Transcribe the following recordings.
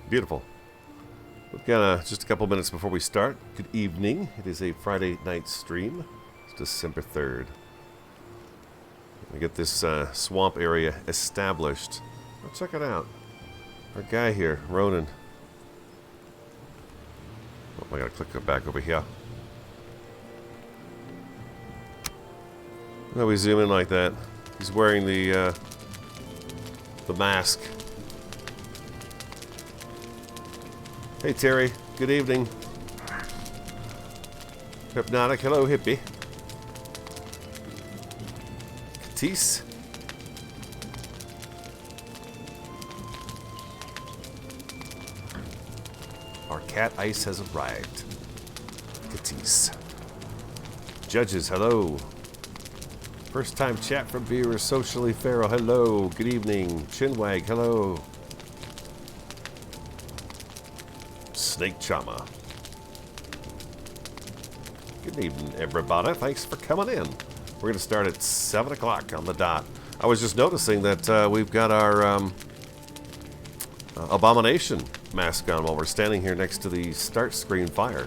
Beautiful. We've got just a couple minutes before we start. Good evening. It is a Friday night stream. It's December 3rd. We get this swamp area established. Oh, check it out. Our guy here, Ronan. Oh, I gotta click back over here. How we zoom in like that? He's wearing the mask. Hey Terry, good evening. Hypnotic, hello hippie. Katis. Our cat ice has arrived. Katis. Judges, hello. First time chat from viewer, socially feral, hello. Good evening. Chinwag, hello. Snake Chama. Good evening, everybody. Thanks for coming in. We're going to start at 7 o'clock on the dot. I was just noticing that we've got our Abomination mask on while we're standing here next to the start screen fire.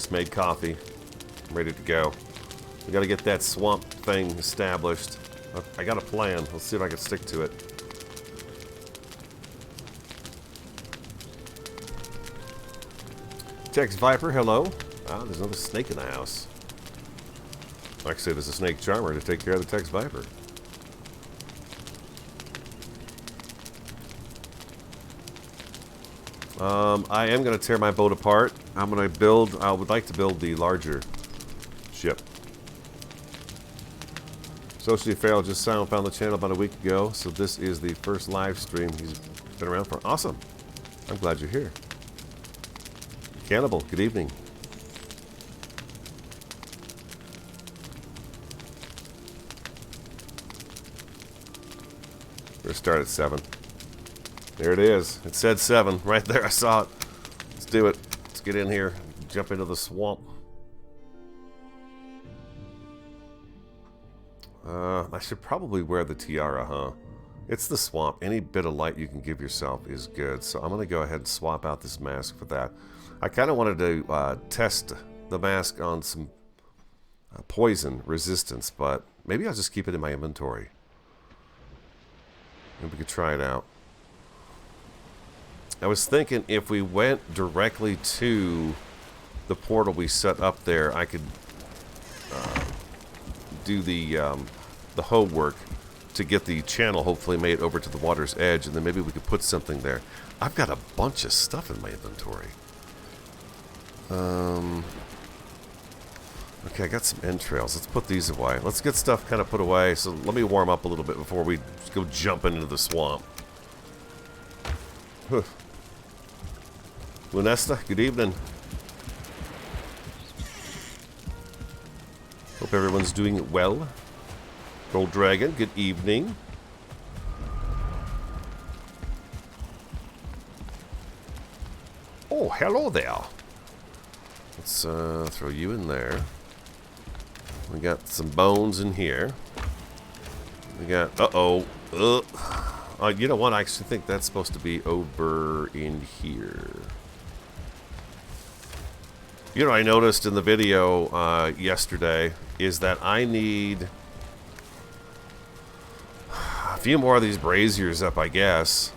Made coffee. I'm ready to go. We got to get that swamp thing established. I got a plan. Let's see if I can stick to it. Tex Viper, hello. Ah, there's another snake in the house. Actually, there's a snake charmer to take care of the Tex Viper. I am going to tear my boat apart. I'm going to build, I would like to build the larger ship. Socially Feral just found the channel about a week ago, so this is the first live stream he's been around for. Awesome. I'm glad you're here. Cannibal, good evening. We're going to start at 7. There it is. It said 7 right there. I saw it. Let's do it. Let's get in here. Jump into the swamp. I should probably wear the tiara, huh? It's the swamp. Any bit of light you can give yourself is good. So I'm going to go ahead and swap out this mask for that. I kind of wanted to test the mask on some poison resistance, but maybe I'll just keep it in my inventory. Maybe we could try it out. I was thinking if we went directly to the portal we set up there, I could do the hoe work to get the channel hopefully made over to the water's edge, and then maybe we could put something there. I've got a bunch of stuff in my inventory. Okay, I got some entrails. Let's put these away. Let's get stuff kind of put away. So let me warm up a little bit before we go jumping into the swamp. Huh. Lunesta, good evening. Hope everyone's doing well. Gold Dragon, good evening. Oh, hello there. Let's throw you in there. We got some bones in here. We got, you know what? I actually think that's supposed to be over in here. You know, I noticed in the video yesterday is that I need a few more of these braziers up, I guess.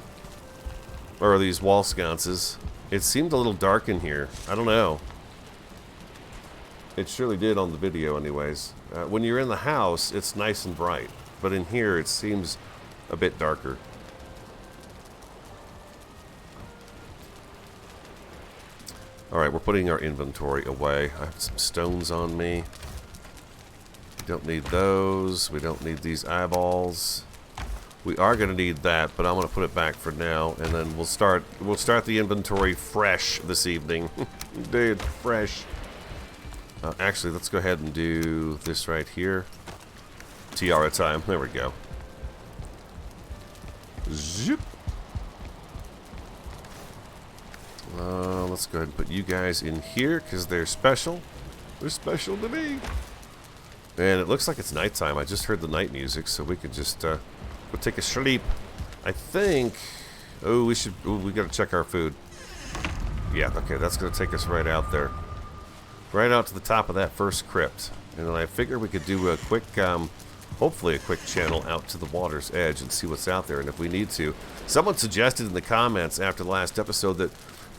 Or these wall sconces. It seemed a little dark in here. I don't know. It surely did on the video anyways. When you're in the house, it's nice and bright. But in here, it seems a bit darker. Alright, we're putting our inventory away. I have some stones on me. We don't need those. We don't need these eyeballs. We are going to need that, but I'm going to put it back for now, and then we'll start the inventory fresh this evening. Dude, fresh. Actually, let's go ahead and do this right here. Tiara time. There we go. Zip. Let's go ahead and put you guys in here because they're special. They're special to me. And it looks like it's nighttime. I just heard the night music, so we could just go take a sleep. I think... Oh, we should... Ooh, we gotta check our food. Yeah, okay, that's gonna take us right out there. Right out to the top of that first crypt. And then I figure we could do a quick... hopefully a quick channel out to the water's edge and see what's out there. And if we need to... Someone suggested in the comments after the last episode that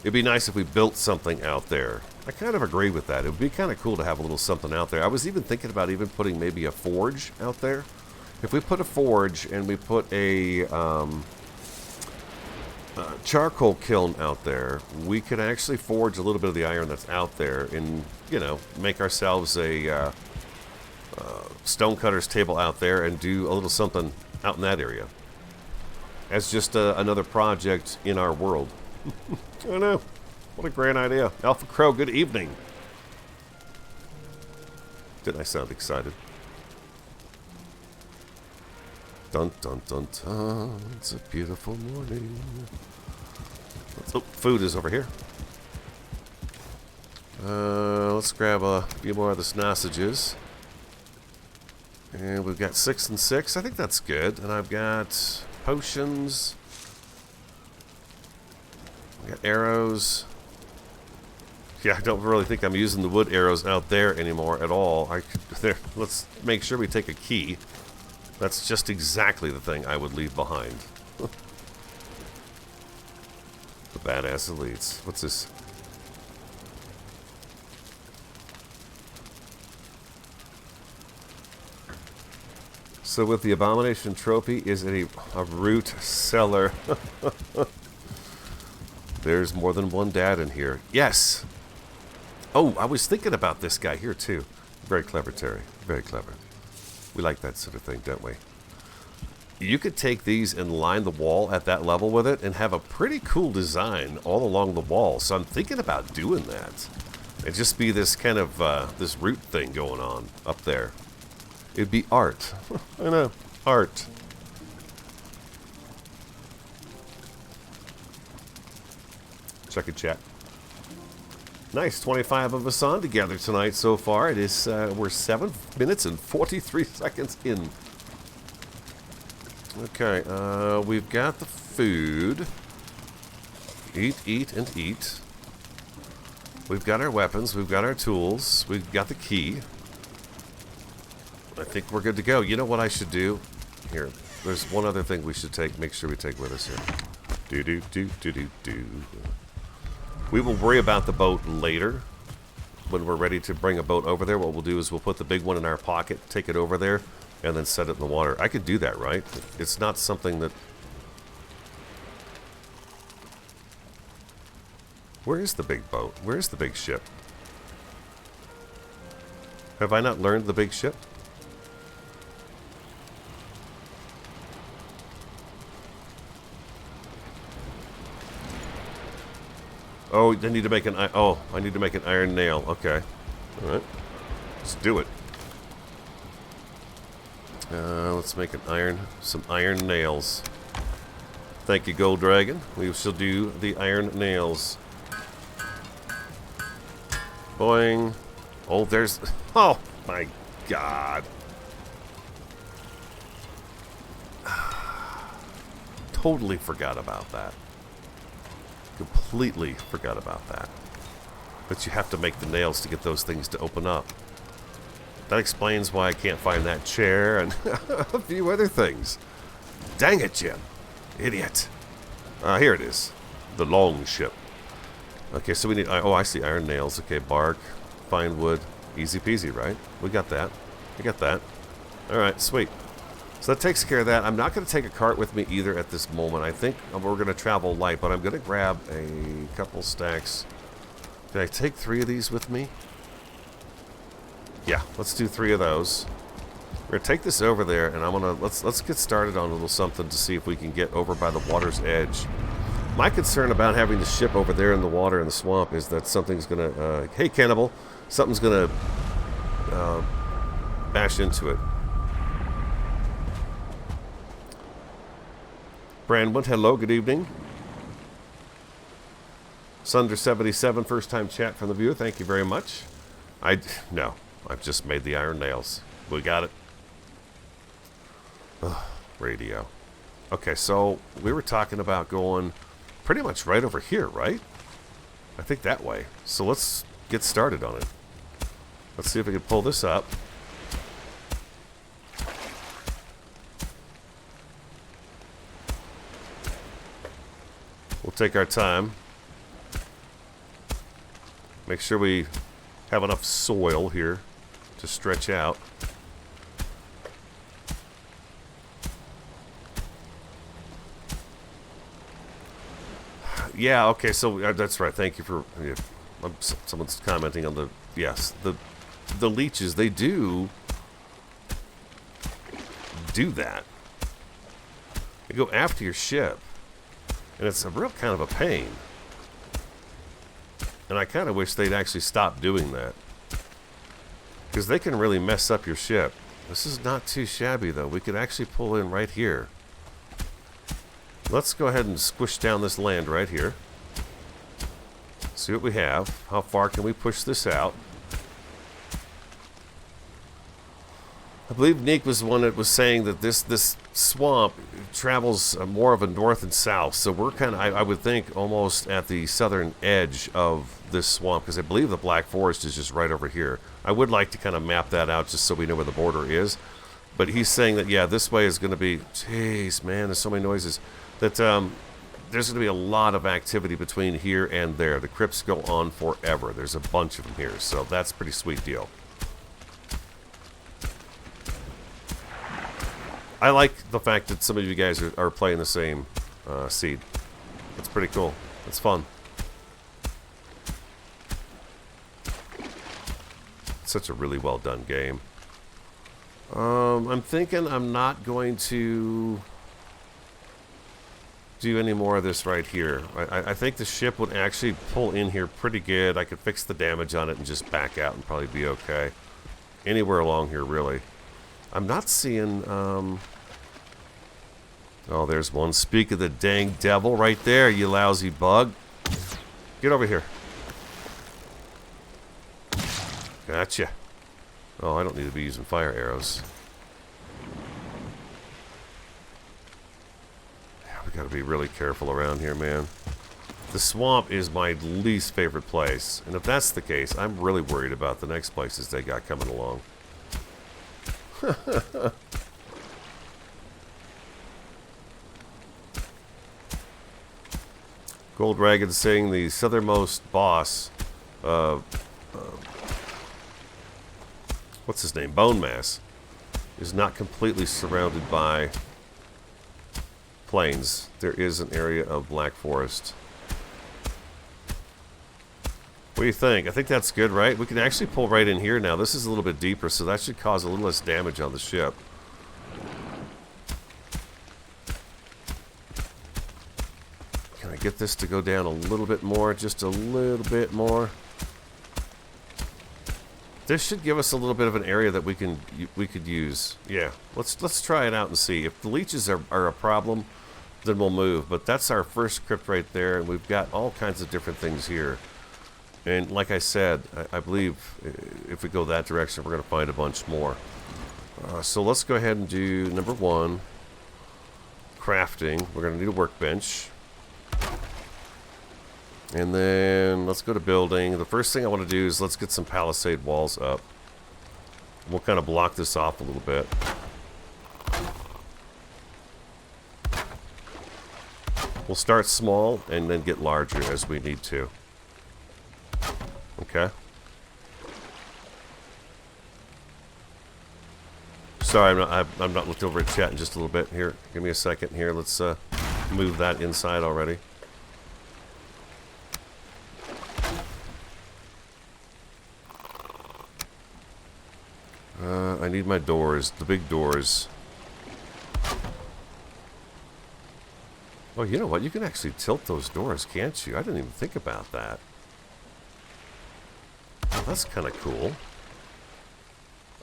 it'd be nice if we built something out there. I kind of agree with that. It would be kind of cool to have a little something out there. I was even thinking about even putting maybe a forge out there. If we put a forge and we put a charcoal kiln out there, we could actually forge a little bit of the iron that's out there and, you know, make ourselves a stonecutter's table out there and do a little something out in that area. As just another project in our world. I know. What a great idea. Alpha Crow, good evening. Didn't I sound excited? Dun dun dun dun. It's a beautiful morning. Oh, food is over here. Let's grab a few more of the sausages. And we've got 6 and 6. I think that's good. And I've got potions. I got arrows. Yeah, I don't really think I'm using the wood arrows out there anymore at all. Let's make sure we take a key. That's just exactly the thing I would leave behind. The badass elites. What's this? So with the abomination trophy, is it a root cellar? There's more than one dad in here. Yes! Oh, I was thinking about this guy here, too. Very clever, Terry. Very clever. We like that sort of thing, don't we? You could take these and line the wall at that level with it and have a pretty cool design all along the wall. So I'm thinking about doing that. It'd just be this kind of, this root thing going on up there. It'd be art. I know. Art. Check it, chat. Nice, 25 of us on together tonight so far. It is, we're 7 minutes and 43 seconds in. Okay, we've got the food. Eat, eat, and eat. We've got our weapons, we've got our tools, we've got the key. I think we're good to go. You know what I should do? Here, there's one other thing we should make sure we take with us here. Do. We will worry about the boat later when we're ready to bring a boat over there. What we'll do is we'll put the big one in our pocket, take it over there, and then set it in the water. I could do that, right? It's not something that... Where is the big boat? Where is the big ship? Have I not learned the big ship? Oh, I need to make an I need to make an iron nail. Okay. All right. Let's do it. Let's make some iron nails. Thank you, Gold Dragon. We shall do the iron nails. Boing. Oh, there's... Oh, my God. Totally forgot about that. Completely forgot about that. But you have to make the nails to get those things to open up. That explains why I can't find that chair and a few other things. Dang it, Jim. Idiot. Here it is. The Longship. Okay, so we need... Oh, I see iron nails. Okay, bark, fine wood. Easy peasy, right? We got that. We got that. Alright, sweet. So that takes care of that. I'm not going to take a cart with me either at this moment. I think we're going to travel light, but I'm going to grab a couple stacks. Did I take 3 of these with me? Yeah, let's do 3 of those. We're going to take this over there, and I'm going to... Let's get started on a little something to see if we can get over by the water's edge. My concern about having the ship over there in the water in the swamp is that something's going to... hey, Cannibal! Something's going to bash into it. Brandwood, hello, good evening. Sunder77, first time chat from the viewer. Thank you very much. No, I've just made the iron nails. We got it. Ugh, radio. Okay, so we were talking about going pretty much right over here, right? I think that way. So let's get started on it. Let's see if we can pull this up. We'll take our time. Make sure we have enough soil here to stretch out. Yeah, okay, so that's right. Thank you for... Yeah, someone's commenting on the... Yes, the leeches, they do that. They go after your ship. And it's a real kind of a pain. And I kind of wish they'd actually stop doing that. Because they can really mess up your ship. This is not too shabby, though. We could actually pull in right here. Let's go ahead and squish down this land right here. See what we have. How far can we push this out? I believe Nick was the one that was saying that this swamp travels more of a north and south. So we're kind of, I would think, almost at the southern edge of this swamp. Because I believe the Black Forest is just right over here. I would like to kind of map that out just so we know where the border is. But he's saying that, yeah, this way is going to be... Jeez, man, there's so many noises. That there's going to be a lot of activity between here and there. The crypts go on forever. There's a bunch of them here. So that's a pretty sweet deal. I like the fact that some of you guys are playing the same seed. That's pretty cool. That's fun. It's such a really well done game. I'm thinking I'm not going to do any more of this right here. I think the ship would actually pull in here pretty good. I could fix the damage on it and just back out and probably be okay. Anywhere along here, really. I'm not seeing... Oh, there's one. Speak of the dang devil right there, you lousy bug. Get over here. Gotcha. Oh, I don't need to be using fire arrows. Yeah, we gotta be really careful around here, man. The swamp is my least favorite place. And if that's the case, I'm really worried about the next places they got coming along. Gold Dragon saying the southernmost boss, what's his name? Bone Mass, is not completely surrounded by plains. There is an area of Black Forest. What do you think? I think that's good, right? We can actually pull right in here now. This is a little bit deeper, so that should cause a little less damage on the ship. Get this to go down a little bit more, just a little bit more. This should give us a little bit of an area that we could use. Yeah, let's try it out and see. If the leeches are a problem, then we'll move. But that's our first crypt right there, and we've got all kinds of different things here. And like I said, I believe if we go that direction, we're going to find a bunch more. So let's go ahead and do number 1, crafting. We're going to need a workbench. And then let's go to building. The first thing I want to do is let's get some palisade walls up. We'll kind of block this off a little bit. We'll start small and then get larger as we need to. Okay. Sorry, I'm not looked over at chat in just a little bit. Here, give me a second here. Let's move that inside already. I need my doors, the big doors. Oh, you know what? You can actually tilt those doors, can't you? I didn't even think about that. Oh, that's kind of cool.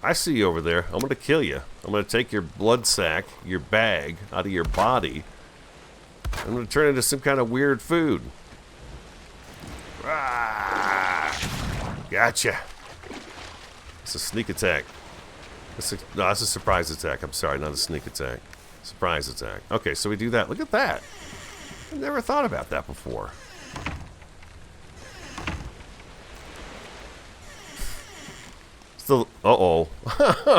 I see you over there. I'm going to kill you. I'm going to take your blood sac, your bag, out of your body. I'm going to turn it into some kind of weird food. Gotcha. It's a sneak attack. No, it's a surprise attack. I'm sorry, not a sneak attack. Surprise attack. Okay, so we do that. Look at that. I never thought about that before. Still, uh-oh.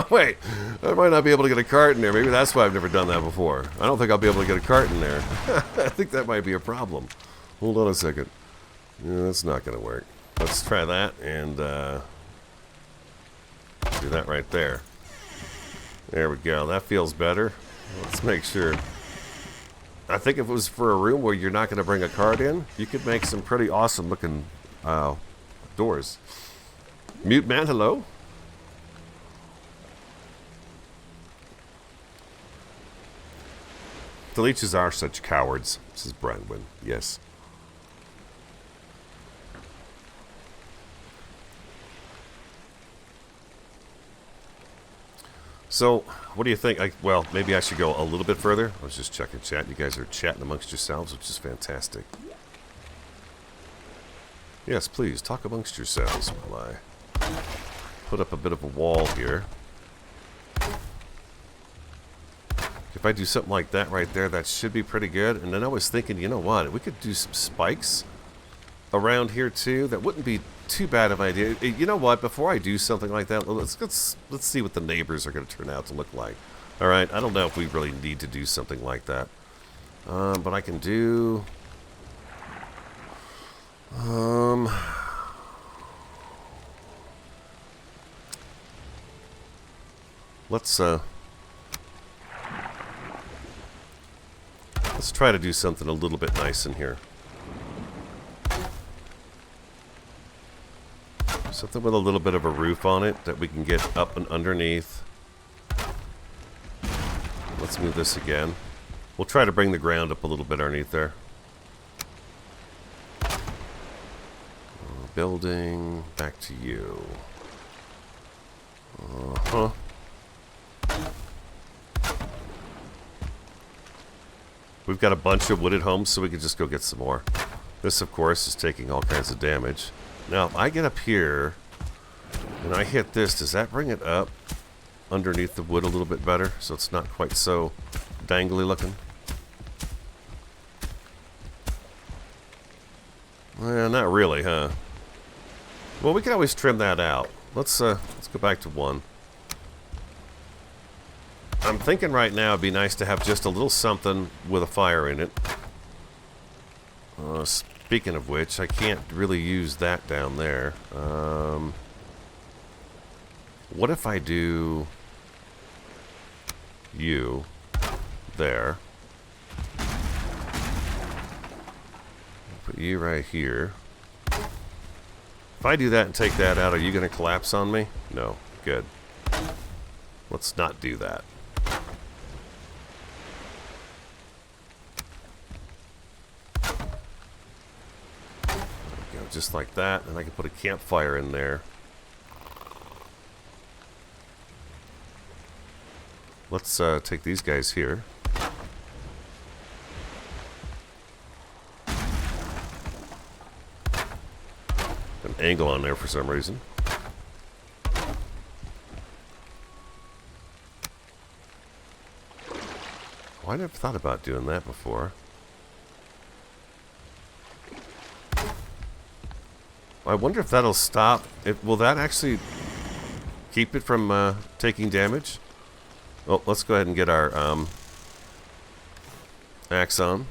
Wait, I might not be able to get a cart in there. Maybe that's why I've never done that before. I don't think I'll be able to get a cart in there. I think that might be a problem. Hold on a second. Yeah, that's not going to work. Let's try that and do that right there. There we go. That feels better. Let's make sure. I think if it was for a room where you're not going to bring a cart in, you could make some pretty awesome looking doors. Mute man, hello? The leeches are such cowards, says Brandwin. Yes. So, what do you think? Well, maybe I should go a little bit further. I was just checking chat. You guys are chatting amongst yourselves, which is fantastic. Yes, please, talk amongst yourselves while I put up a bit of a wall here. If I do something like that right there, that should be pretty good. And then I was thinking, you know what? We could do some spikes around here too. That wouldn't be too bad of an idea. You know what? Before I do something like that, let's see what the neighbors are going to turn out to look like. All right. I don't know if we really need to do something like that, but I can do. Let's try to do something a little bit nice in here. Something with a little bit of a roof on it that we can get up and underneath. Let's move this again. We'll try to bring the ground up a little bit underneath there. Building, back to you. Uh-huh. We've got a bunch of wooded homes, so we can just go get some more. This, of course, is taking all kinds of damage. Now, if I get up here and I hit this, does that bring it up underneath the wood a little bit better? So it's not quite so dangly looking? Well, not really, huh? Well, we can always trim that out. Let's go back to 1. I'm thinking right now it'd be nice to have just a little something with a fire in it. Speaking of which, I can't really use that down there. What if I do you there? Put you right here. If I do that and take that out, are you going to collapse on me? No. Good. Let's not do that. Just like that, and I can put a campfire in there. Let's take these guys here. An angle on there for some reason. Oh, I never thought about doing that before. I wonder if that'll stop. Will that actually keep it from taking damage? Well, let's go ahead and get our axe on.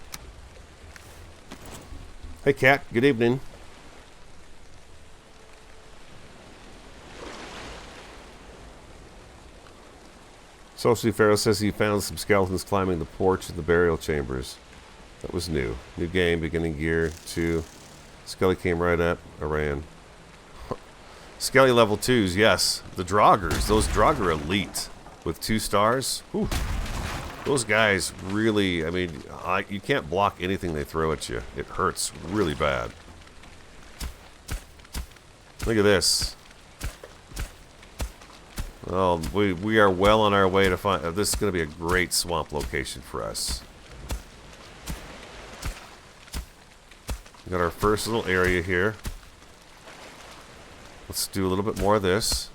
Hey, Cat. Good evening. Socially Pharaoh says he found some skeletons climbing the porch in the burial chambers. That was new. New game, beginning gear 2. Skelly came right up. I ran. Skelly level 2s, yes. The Draugrs. Those Draugr are elite. With 2 stars. Whew. Those guys really, I mean, you can't block anything they throw at you. It hurts really bad. Look at this. Oh, we are well on our way to find... this is going to be a great swamp location for us. We got our first little area here. let's do a little bit more of this.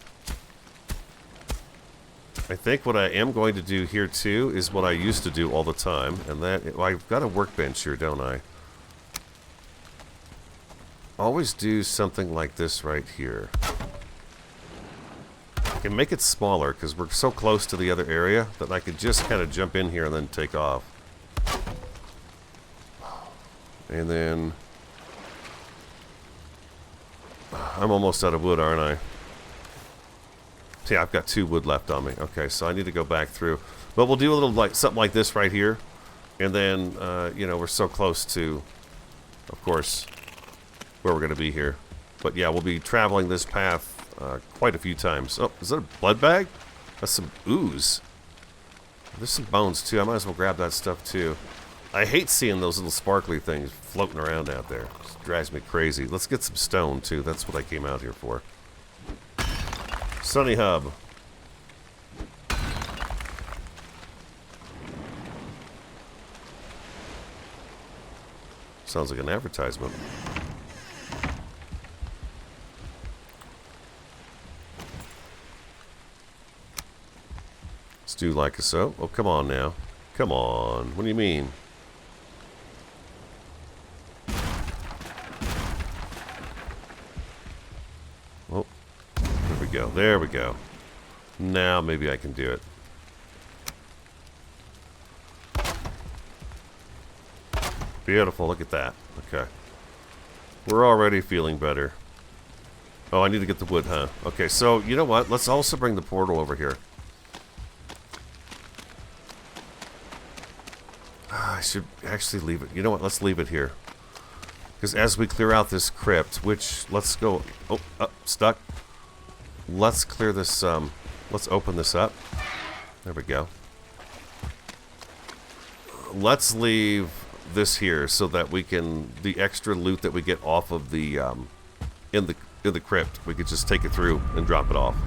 I think what I am going to do here too is what I used to do all the time, and that well, I've got a workbench here, don't I? Always do something like this right here. I can make it smaller because we're so close to the other area that I could just kind of jump in here and then take off. And then I'm almost out of wood, aren't I? See, I've got 2 wood left on me. Okay, so I need to go back through. But we'll do a little like something like this right here. And then, you know, we're so close to, of course, where we're going to be here. But yeah, we'll be traveling this path quite a few times. Oh, is that a blood bag? That's some ooze. There's some bones too. I might as well grab that stuff too. I hate seeing those little sparkly things floating around out there. It drives me crazy. Let's get some stone too. That's what I came out here for. Sunny Hub. Sounds like an advertisement. Let's do like a so. Oh, come on now. Come on. What do you mean? Oh, there we go. There we go. Now maybe I can do it. Beautiful. Look at that. Okay. We're already feeling better. Oh, I need to get the wood, huh? Okay, so you know what? Let's also bring the portal over here. I should actually leave it. You know what? Let's leave it here. Because as we clear out this crypt, which, let's go... Oh, stuck. Let's clear this, let's open this up. There we go. Let's leave this here so that we can... The extra loot that we get off of the, in the crypt, we could just take it through and drop it off.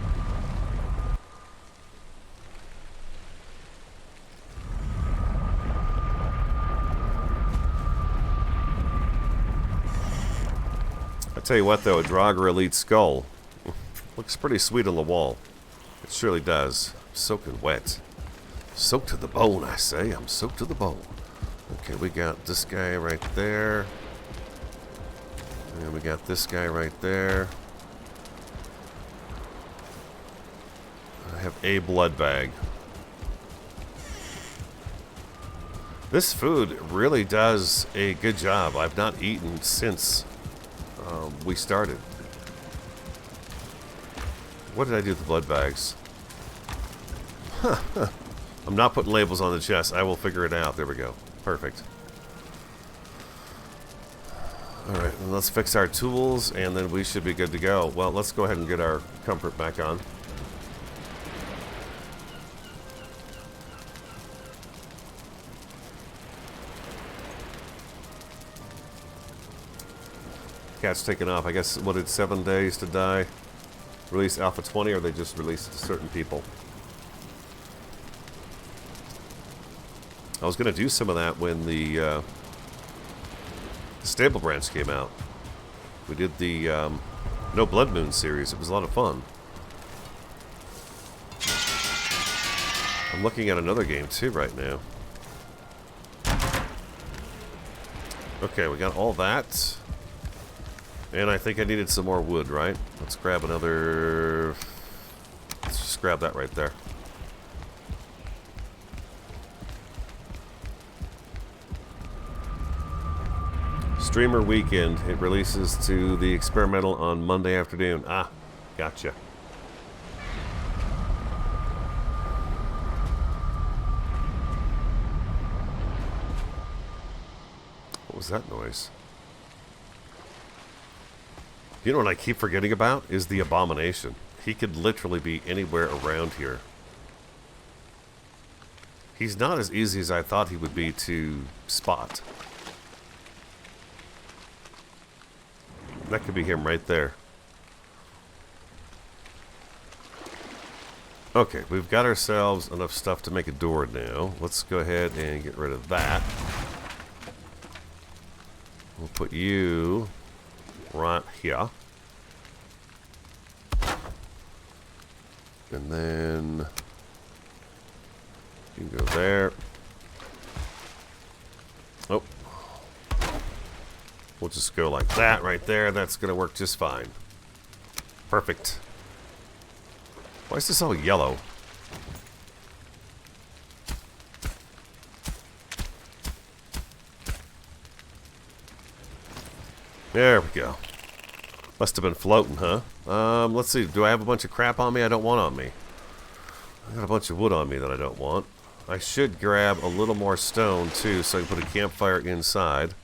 Tell you what though, a Draugr Elite Skull looks pretty sweet on the wall. It surely does. Soaking wet. Soaked to the bone, I say. I'm soaked to the bone. Okay, we got this guy right there. And we got this guy right there. I have a blood bag. This food really does a good job. I've not eaten since we started. What did I do with the blood bags? I'm not putting labels on the chest. I will figure it out. There we go. Perfect. Alright, let's fix our tools and then we should be good to go. Well, let's go ahead and get our comfort back on. Cat's taken off. I guess, what, it's 7 days to die? Release Alpha 20, or they just release it to certain people? I was going to do some of that when the Stable Branch came out. We did the No Blood Moon series. It was a lot of fun. I'm looking at another game too right now. Okay, we got all that. And I think I needed some more wood, right? Let's grab another... Let's just grab that right there. Streamer Weekend. It releases to the experimental on Monday afternoon. Ah, gotcha. What was that noise? You know what I keep forgetting about? Is the Abomination. He could literally be anywhere around here. He's not as easy as I thought he would be to spot. That could be him right there. Okay, we've got ourselves enough stuff to make a door now. Let's go ahead and get rid of that. We'll put you right here. And then you can go there. Oh. We'll just go like that right there. That's going to work just fine. Perfect. Why is this all yellow? There we go. Must have been floating, huh? Let's see. Do I have a bunch of crap on me I don't want on me? I got a bunch of wood on me that I don't want. I should grab a little more stone, too, so I can put a campfire inside.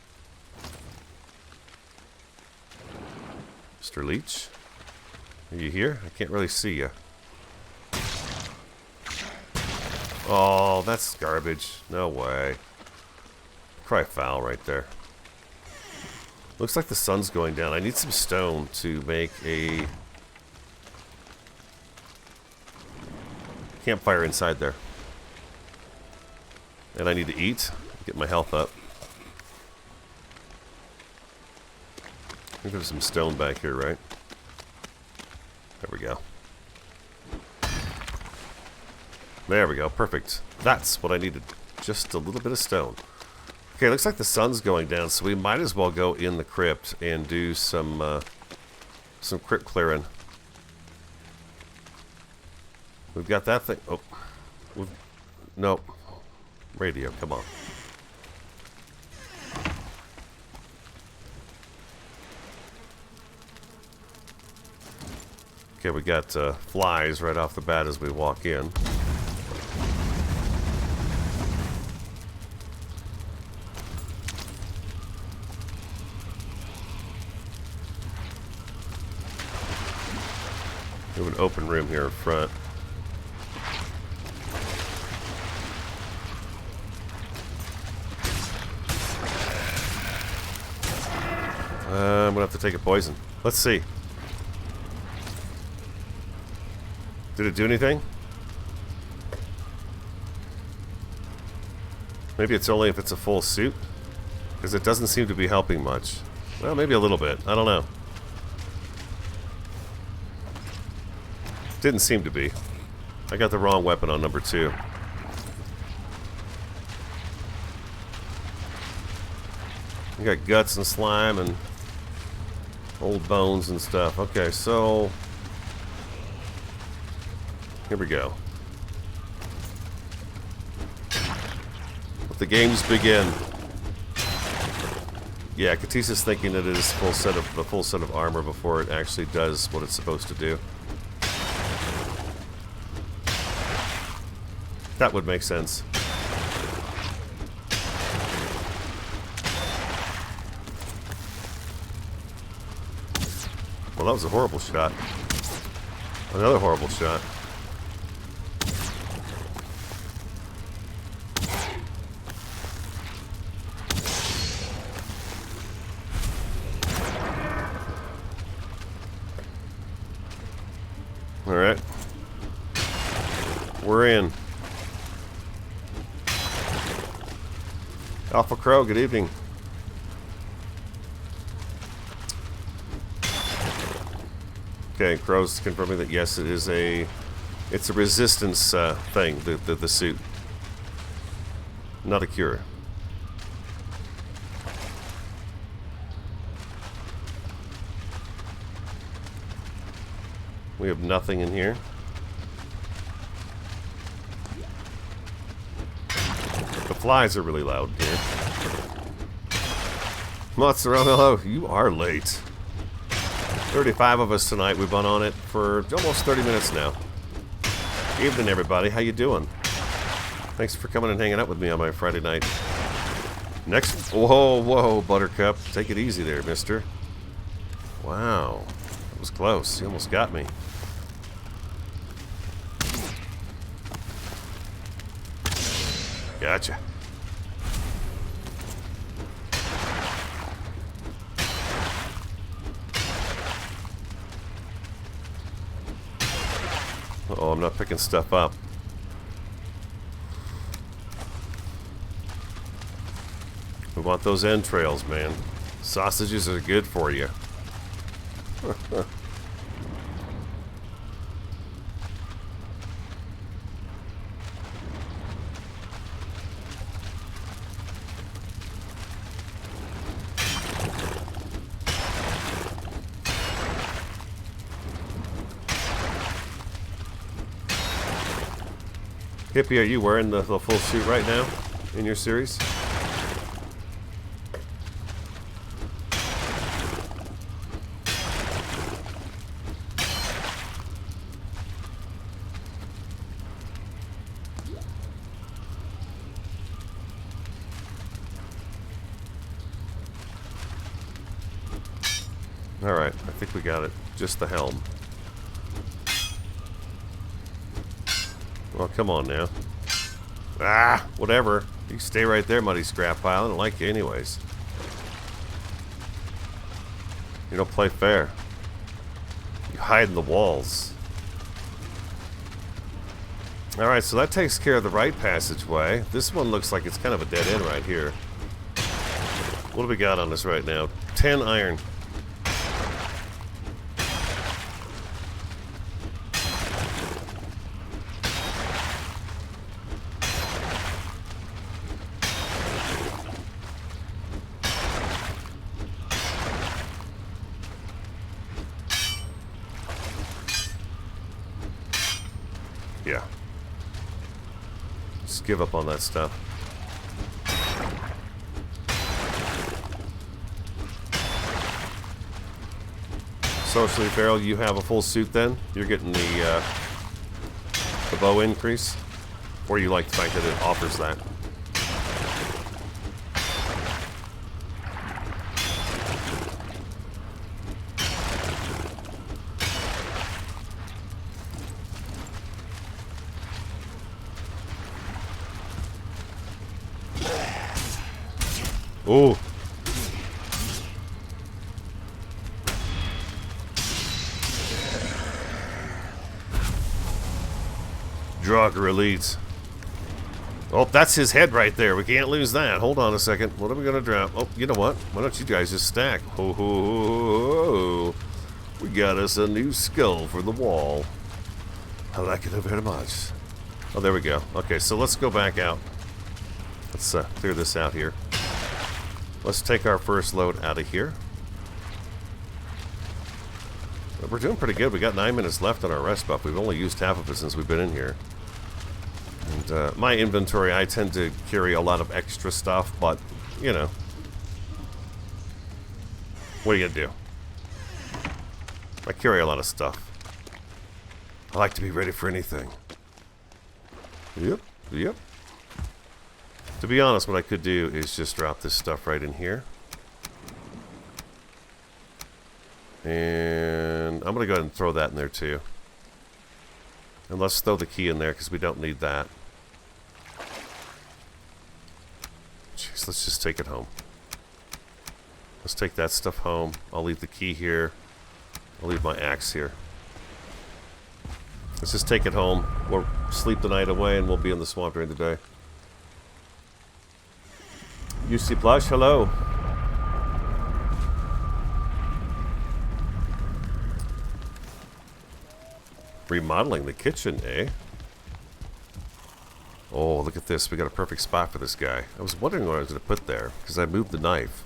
Mr. Leech? Are you here? I can't really see you. Oh, that's garbage. No way. Cry foul right there. Looks like the sun's going down. I need some stone to make a campfire inside there. And I need to eat. Get my health up. I think there's some stone back here, right? There we go. There we go. Perfect. That's what I needed. Just a little bit of stone. Okay, looks like the sun's going down, so we might as well go in the crypt and do some crypt clearing. We've got that thing. Oh, nope. Radio, come on. Okay, we got flies right off the bat as we walk in. We have an open room here in front. I'm gonna have to take a poison. Let's see. Did it do anything? Maybe it's only if it's a full suit, because it doesn't seem to be helping much. Well, maybe a little bit. I don't know. Didn't seem to be. I got the wrong weapon on number 2. You got guts and slime and old bones and stuff. Okay, so here we go. Let the games begin. Yeah, Katisa's thinking that it is a full set of armor before it actually does what it's supposed to do. That would make sense. Well, that was a horrible shot. Another horrible shot. All right. We're in. Alpha Crow, good evening. Okay, Crow's confirming that yes, it's a resistance thing, the suit. Not a cure. We have nothing in here. The flies are really loud here. Mozzarella, hello. You are late. 35 of us tonight. We've been on it for almost 30 minutes now. Evening, everybody. How you doing? Thanks for coming and hanging out with me on my Friday night. Next... Whoa, Buttercup. Take it easy there, mister. Wow. That was close. You almost got me. Gotcha. Uh-oh, I'm not picking stuff up. We want those entrails, man. Sausages are good for you. Hippie, are you wearing the full suit right now in your series? Alright, I think we got it. Just the helm. Well, come on now. Ah, whatever. You stay right there, muddy scrap pile. I don't like you anyways. You don't play fair. You hide in the walls. Alright, so that takes care of the right passageway. This one looks like it's kind of a dead end right here. What do we got on this right now? 10 iron. Yeah. Just give up on that stuff. Socially Feral, you have a full suit then? You're getting the bow increase? Or you like the fact that it offers that? Ooh. Draugr Elite. Oh, that's his head right there. We can't lose that. Hold on a second. What are we going to drop? Oh, you know what? Why don't you guys just stack? Ho, ho, ho, ho. We got us a new skull for the wall. I like it very much. Oh, there we go. Okay, so let's go back out. Let's clear this out here. Let's take our first load out of here. We're doing pretty good. We got 9 minutes left on our rest buff. We've only used half of it since we've been in here. And my inventory, I tend to carry a lot of extra stuff, but, you know. What are you gonna do? I carry a lot of stuff. I like to be ready for anything. Yep, yep. To be honest, what I could do is just drop this stuff right in here. And I'm going to go ahead and throw that in there too. And let's throw the key in there because we don't need that. Jeez, let's just take it home. Let's take that stuff home. I'll leave the key here. I'll leave my axe here. Let's just take it home. We'll sleep the night away and we'll be in the swamp during the day. UC Plush, hello. Remodeling the kitchen, eh? Oh, look at this. We got a perfect spot for this guy. I was wondering what I was going to put there because I moved the knife.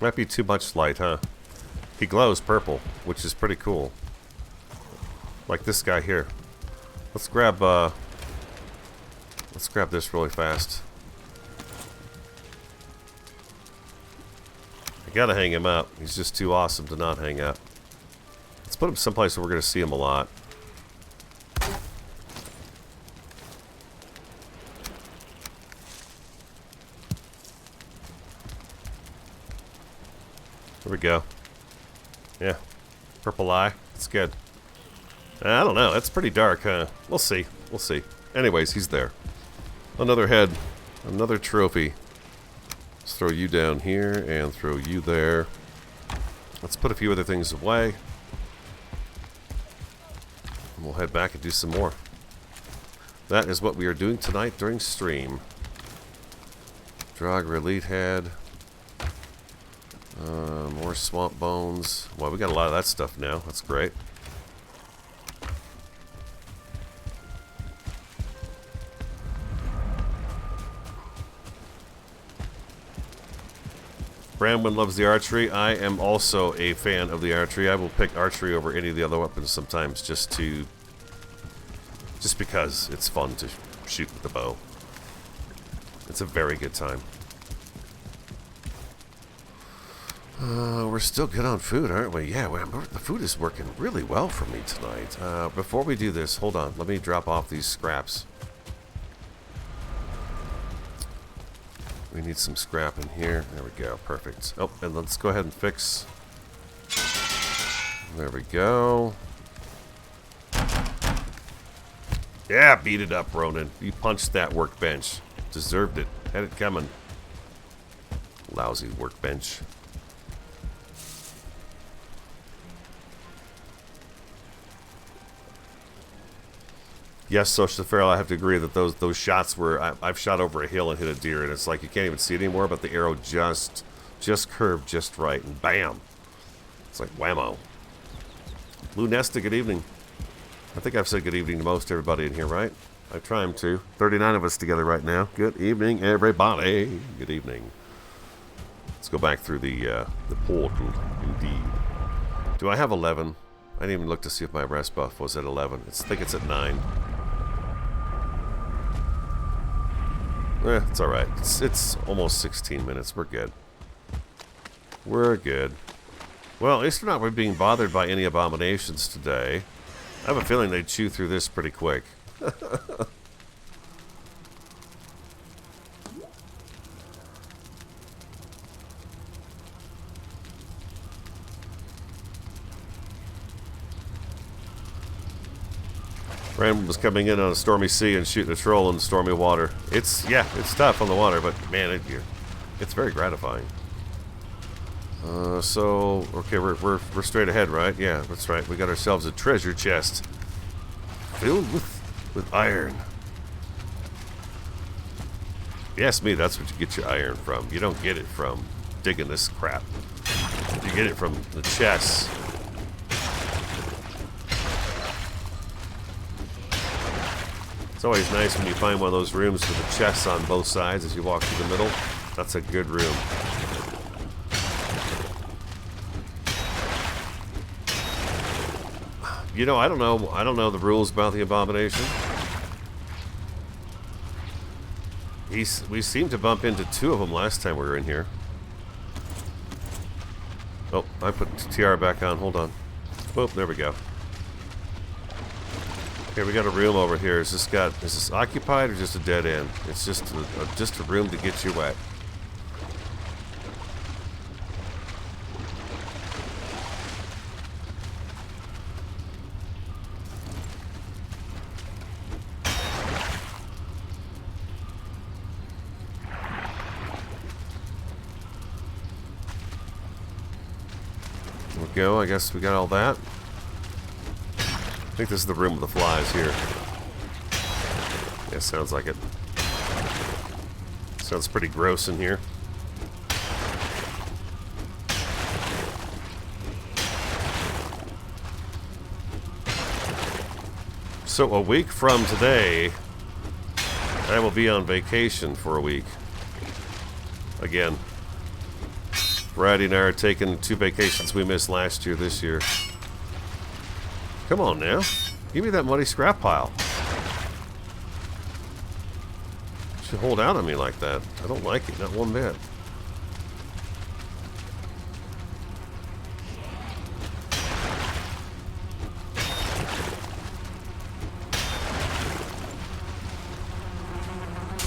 Might be too much light, huh? He glows purple, which is pretty cool. Like this guy here. Let's grab this really fast. I gotta hang him up. He's just too awesome to not hang up. Let's put him someplace where we're gonna see him a lot. There we go. Yeah. Purple eye. That's good. I don't know. That's pretty dark, huh? We'll see. We'll see. Anyways, he's there. Another head. Another trophy. Let's throw you down here and throw you there. Let's put a few other things away. And we'll head back and do some more. That is what we are doing tonight during stream. Draugr Elite head. More swamp bones. Well, we got a lot of that stuff now. That's great. Bramwin loves the archery. I am also a fan of the archery. I will pick archery over any of the other weapons sometimes just because it's fun to shoot with the bow. It's a very good time. We're still good on food, aren't we? Yeah, the food is working really well for me tonight. Before we do this, hold on. Let me drop off these scraps. We need some scrap in here. There we go. Perfect. Oh, and let's go ahead and fix. There we go. Yeah, beat it up, Ronan. You punched that workbench. Deserved it. Had it coming. Lousy workbench. Yes, Social Feral, I have to agree that those shots were... I've shot over a hill and hit a deer, and it's like you can't even see it anymore, but the arrow just curved just right, and bam! It's like whammo. Blue Nesta, good evening. I think I've said good evening to most everybody in here, right? I try them to. 39 of us together right now. Good evening, everybody. Good evening. Let's go back through the portal, indeed. Do I have 11? I didn't even look to see if my rest buff was at 11. I think it's at 9. It's alright. It's almost 16 minutes. We're good. We're good. Well, at least we're not being bothered by any abominations today. I have a feeling they'd chew through this pretty quick. Random was coming in on a stormy sea and shooting a troll in stormy water. It's tough on the water, but man, it's very gratifying. So okay, we're straight ahead, right? Yeah, that's right. We got ourselves a treasure chest filled with iron. If you ask me, that's what you get your iron from. You don't get it from digging this crap. You get it from the chests. It's always nice when you find one of those rooms with the chests on both sides as you walk through the middle. That's a good room. You know, I don't know the rules about the abomination. We seemed to bump into 2 of them last time we were in here. Oh, I put TR back on. Hold on. Oh, there we go. Okay, we got a room over here. Is this occupied or just a dead end? It's just a room to get you wet. There we go. I guess we got all that. I think this is the room with the flies here. Yeah, sounds like it. Sounds pretty gross in here. So a week from today, I will be on vacation for a week. Again. Brady and I are taking 2 vacations we missed last year this year. Come on now. Give me that muddy scrap pile. You should hold out on me like that. I don't like it, not one bit.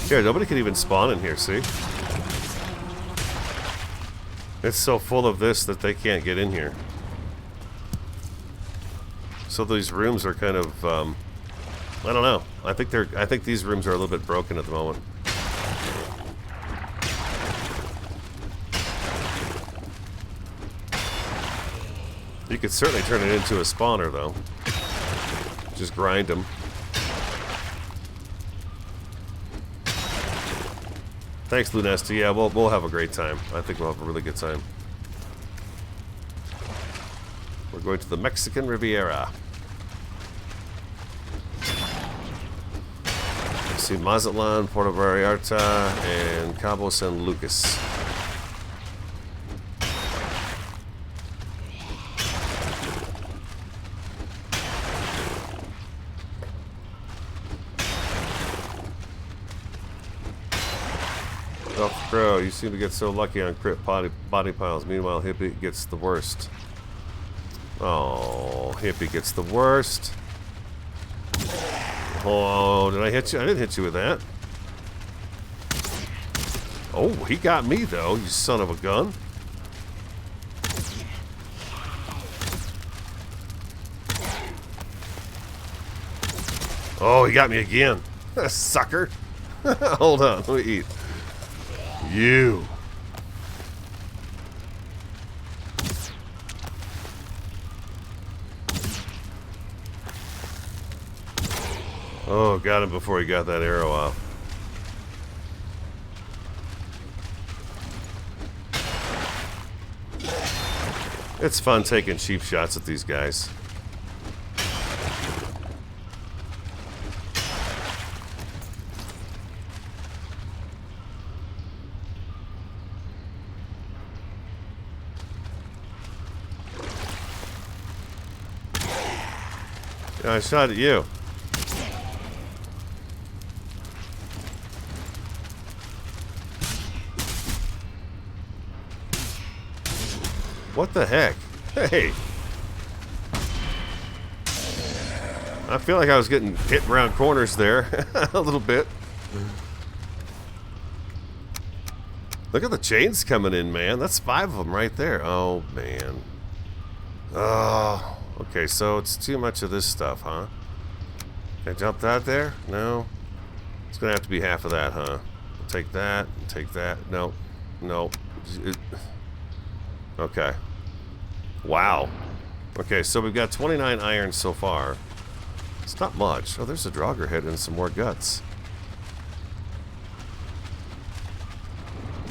Yeah, nobody can even spawn in here, see? It's so full of this that they can't get in here. So these rooms are kind of, I don't know. I think these rooms are a little bit broken at the moment. You could certainly turn it into a spawner, though. Just grind them. Thanks, Lunesta. Yeah, we'll have a great time. I think we'll have a really good time. We're going to the Mexican Riviera. See Mazatlan, Puerto Vallarta, and Cabo San Lucas. Soft Crow, you seem to get so lucky on Crypt body piles. Meanwhile, Hippie gets the worst. Oh, Hippie gets the worst. Oh, did I hit you? I didn't hit you with that. Oh, he got me, though, you son of a gun. Oh, he got me again. Sucker. Hold on, let me eat. You. Oh, got him before he got that arrow off. It's fun taking cheap shots at these guys. Yeah, I shot at you. What the heck? Hey! I feel like I was getting hit around corners there a little bit. Look at the chains coming in, man. That's 5 of them right there. Oh, man. Oh, okay, so it's too much of this stuff, huh? Can I jump that there? No. It's going to have to be half of that, huh? Take that, take that. No. No. Okay. Wow. Okay, so we've got 29 iron so far. It's not much. Oh, there's a Draugr head and some more guts.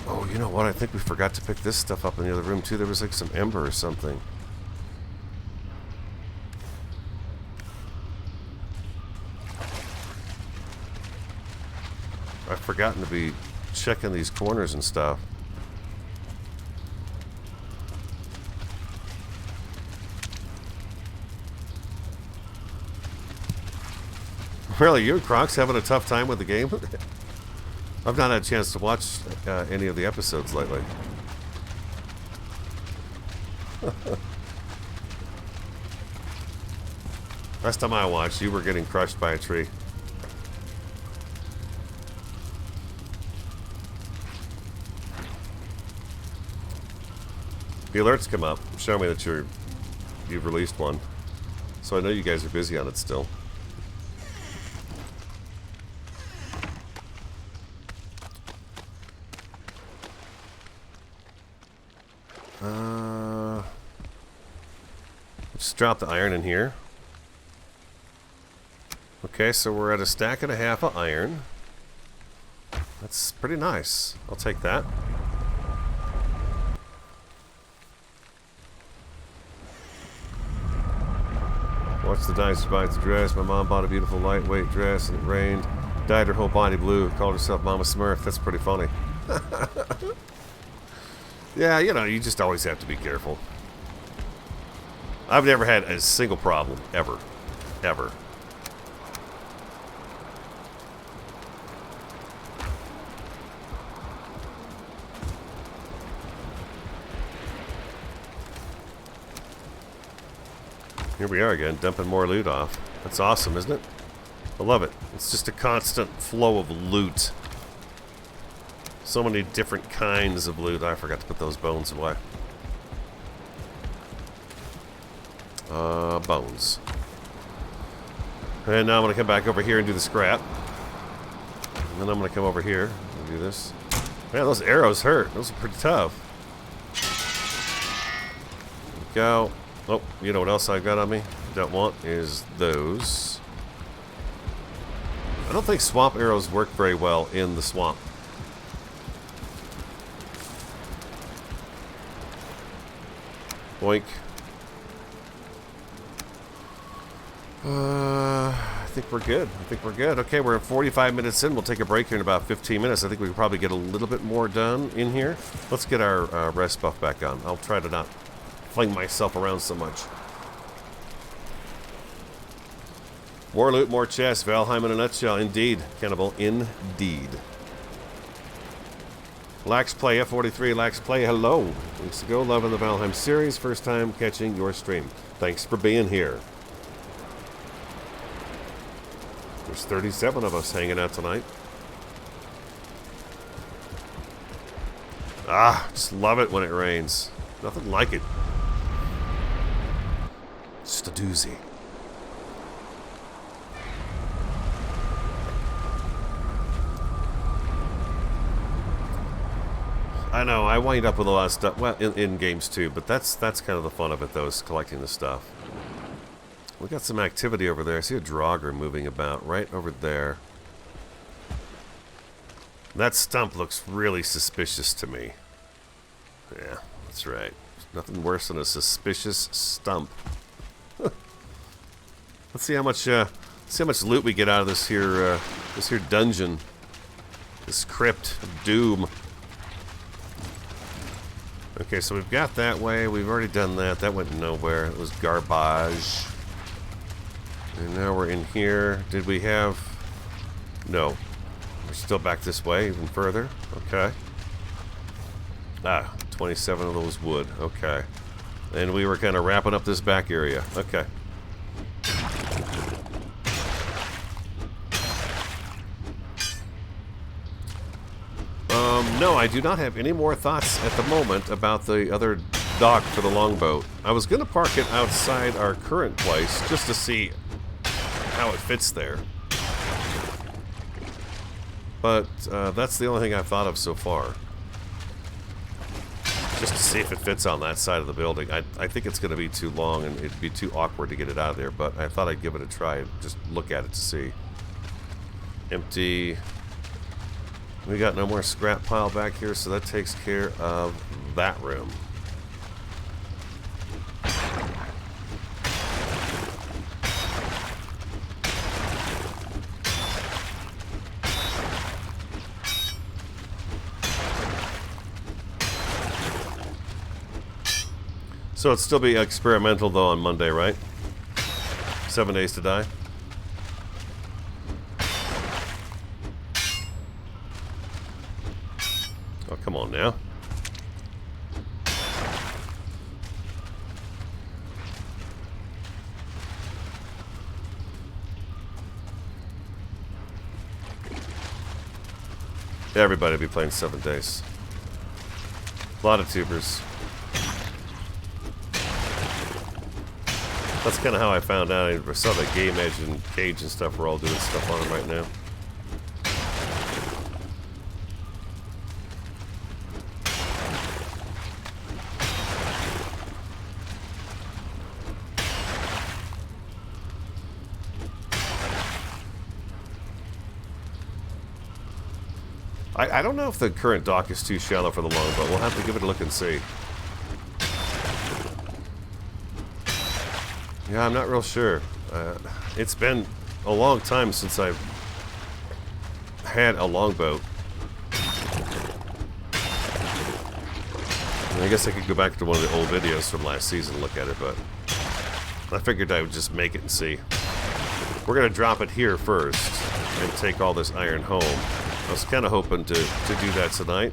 Oh, you know what? I think we forgot to pick this stuff up in the other room, too. There was like some ember or something. I've forgotten to be checking these corners and stuff. Really, you and Croc's having a tough time with the game? I've not had a chance to watch any of the episodes lately. Last time I watched, you were getting crushed by a tree. The alerts come up, show me that you've released one. So I know you guys are busy on it still. Just drop the iron in here. Okay, so we're at a stack and a half of iron. That's pretty nice. I'll take that. Watch the dice buy the dress. My mom bought a beautiful lightweight dress and it rained. Dyed her whole body blue. Called herself Mama Smurf. That's pretty funny. Yeah, you know, you just always have to be careful. I've never had a single problem, ever. Ever. Here we are again, dumping more loot off. That's awesome, isn't it? I love it. It's just a constant flow of loot. So many different kinds of loot. I forgot to put those bones away. Bones. And now I'm going to come back over here and do the scrap. And then I'm going to come over here and do this. Man, those arrows hurt. Those are pretty tough. There we go. Oh, you know what else I've got on me? Don't want is those. I don't think swamp arrows work very well in the swamp. Boink. I think we're good. I think we're good. Okay, we're at 45 minutes in. We'll take a break here in about 15 minutes. I think we can probably get a little bit more done in here. Let's get our rest buff back on. I'll try to not fling myself around so much. More loot, more chests. Valheim in a nutshell. Indeed, Cannibal. Indeed. Lax Play, F43, Lax Play, hello. Weeks ago, loving the Valheim series. First time catching your stream. Thanks for being here. There's 37 of us hanging out tonight. Ah, just love it when it rains. Nothing like it. Just a doozy. I know, I wind up with a lot of stuff, well, in games too, but that's kind of the fun of it, though, is collecting the stuff. We got some activity over there. I see a Draugr moving about right over there. That stump looks really suspicious to me. Yeah, that's right. Nothing worse than a suspicious stump. Let's see how much loot we get out of this here dungeon. This crypt of doom. Okay, so we've got that way. We've already done that. That went nowhere. It was garbage. And now we're in here. Did we have... No. We're still back this way, even further. Okay. Ah, 27 of those wood. Okay. And we were kind of wrapping up this back area. Okay. No, I do not have any more thoughts at the moment about the other dock for the longboat. I was going to park it outside our current place just to see how it fits there. But that's the only thing I've thought of so far. Just to see if it fits on that side of the building. I think it's going to be too long and it'd be too awkward to get it out of there, but I thought I'd give it a try and just look at it to see. Empty. We got no more scrap pile back here, so that takes care of that room. So it'd still be experimental though on Monday, right? 7 days to die. Oh, come on now. Everybody be playing 7 days. A lot of tubers. That's kind of how I found out. I saw that Game Edge and Cage and stuff were all doing stuff on them right now. I don't know if the current dock is too shallow for the longboat. We'll have to give it a look and see. Yeah, I'm not real sure. It's been a long time since I've had a longboat. I guess I could go back to one of the old videos from last season and look at it, but I figured I would just make it and see. We're going to drop it here first and take all this iron home. I was kind of hoping to do that tonight.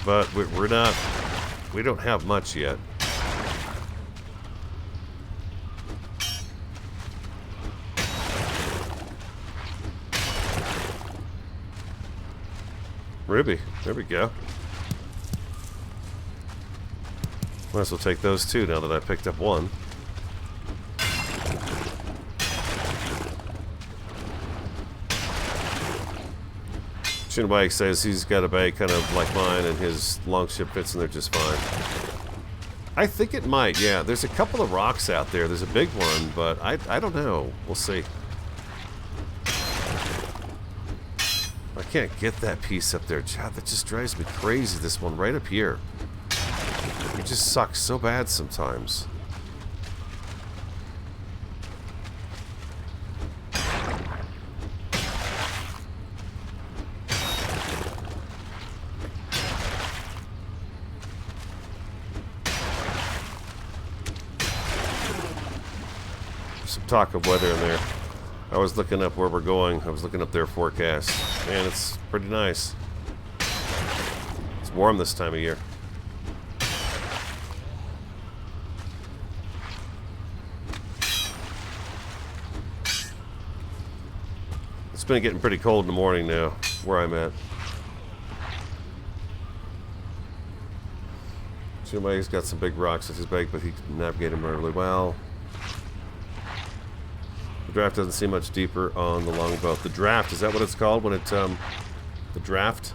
But we're not... We don't have much yet. Ruby. There we go. Might as well take those two now that I picked up one. Shinwag says he's got a bag kind of like mine and his Longship fits in there just fine. I think it might, yeah. There's a couple of rocks out there. There's a big one, but I don't know. We'll see. I can't get that piece up there. God, that just drives me crazy, this one right up here. It just sucks so bad sometimes. Some talk of weather in there. I was looking up where we're going. I was looking up their forecast. Man, it's pretty nice. It's warm this time of year. It's been getting pretty cold in the morning now, where I'm at. He's got some big rocks at his back, but he can navigate them really well. The draft doesn't seem much deeper on the longboat. The draft, is that what it's called when it, the draft?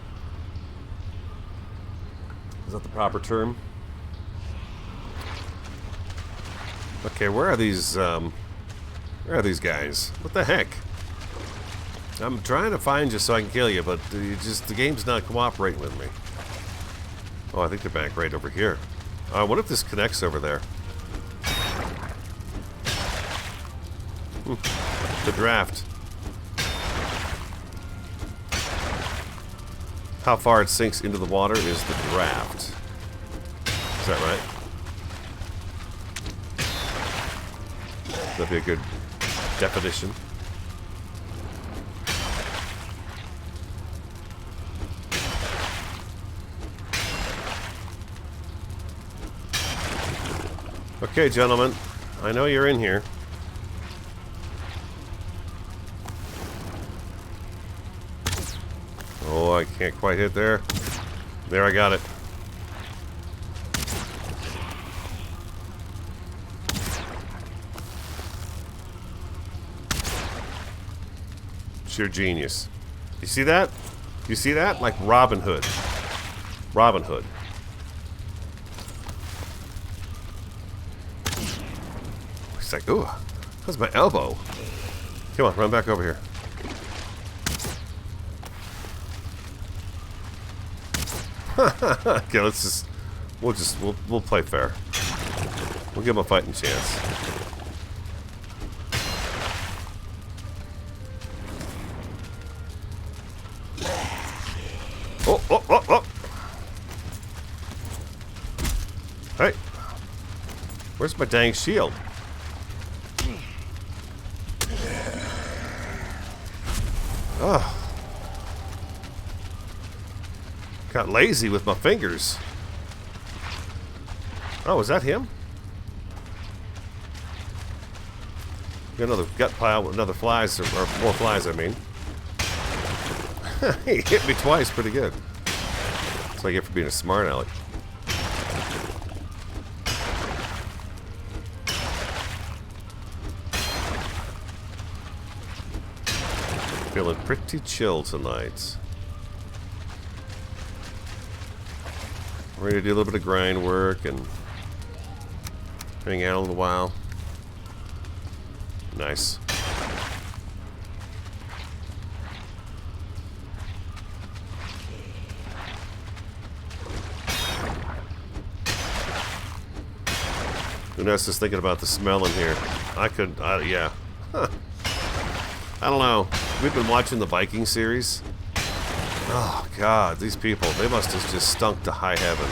Is that the proper term? Okay, where are these guys? What the heck? I'm trying to find you so I can kill you, but the game's not cooperating with me. Oh, I think they're back right over here. What if this connects over there? The draft. How far it sinks into the water is the draft. Is that right? That'd be a good definition. Okay, gentlemen, I know you're in here. Oh, I can't quite hit there. There, I got it. Sheer genius. You see that? You see that? Like Robin Hood. Robin Hood. It's like, ooh, that's my elbow. Come on, run back over here. Okay, let's just, we'll play fair. We'll give him a fighting chance. Oh, oh, oh, oh! Hey, where's my dang shield? Oh. Got lazy with my fingers. Oh, is that him? Got another gut pile with another flies, or more flies, I mean. He hit me twice pretty good. That's what I get for being a smart aleck. Feeling pretty chill tonight. Ready to do a little bit of grind work and hang out a little while. Nice. Unes is thinking about the smell in here. Yeah. Huh. I don't know. We've been watching the Viking series. Oh, God, these people, they must have just stunk to high heaven.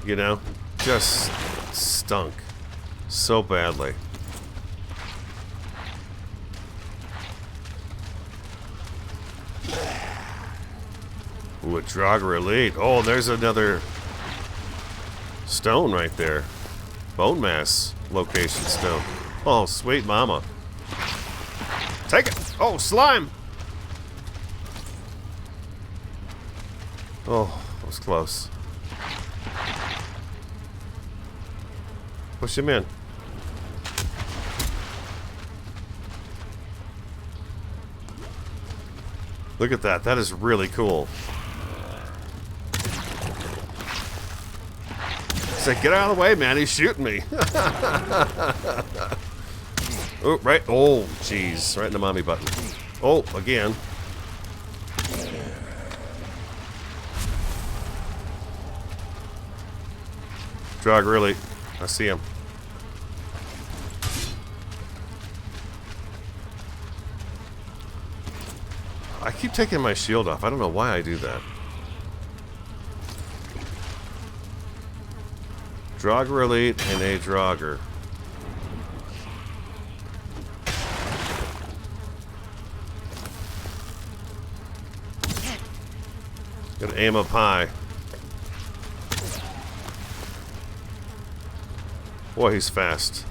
You know? Just stunk. So badly. Ooh, a Draugr Elite. Oh, there's another stone right there. Bone mass location stone. Oh, sweet mama. Take it! Oh, slime! Oh, that was close. Push him in. Look at that. That is really cool. It's like, get out of the way, man. He's shooting me. Oh, right. Oh, jeez. Right in the mommy button. Oh, again. Draugr, really. I see him. I keep taking my shield off. I don't know why I do that. Draugr Elite and a Draugr. Gotta aim up high. Boy, he's fast.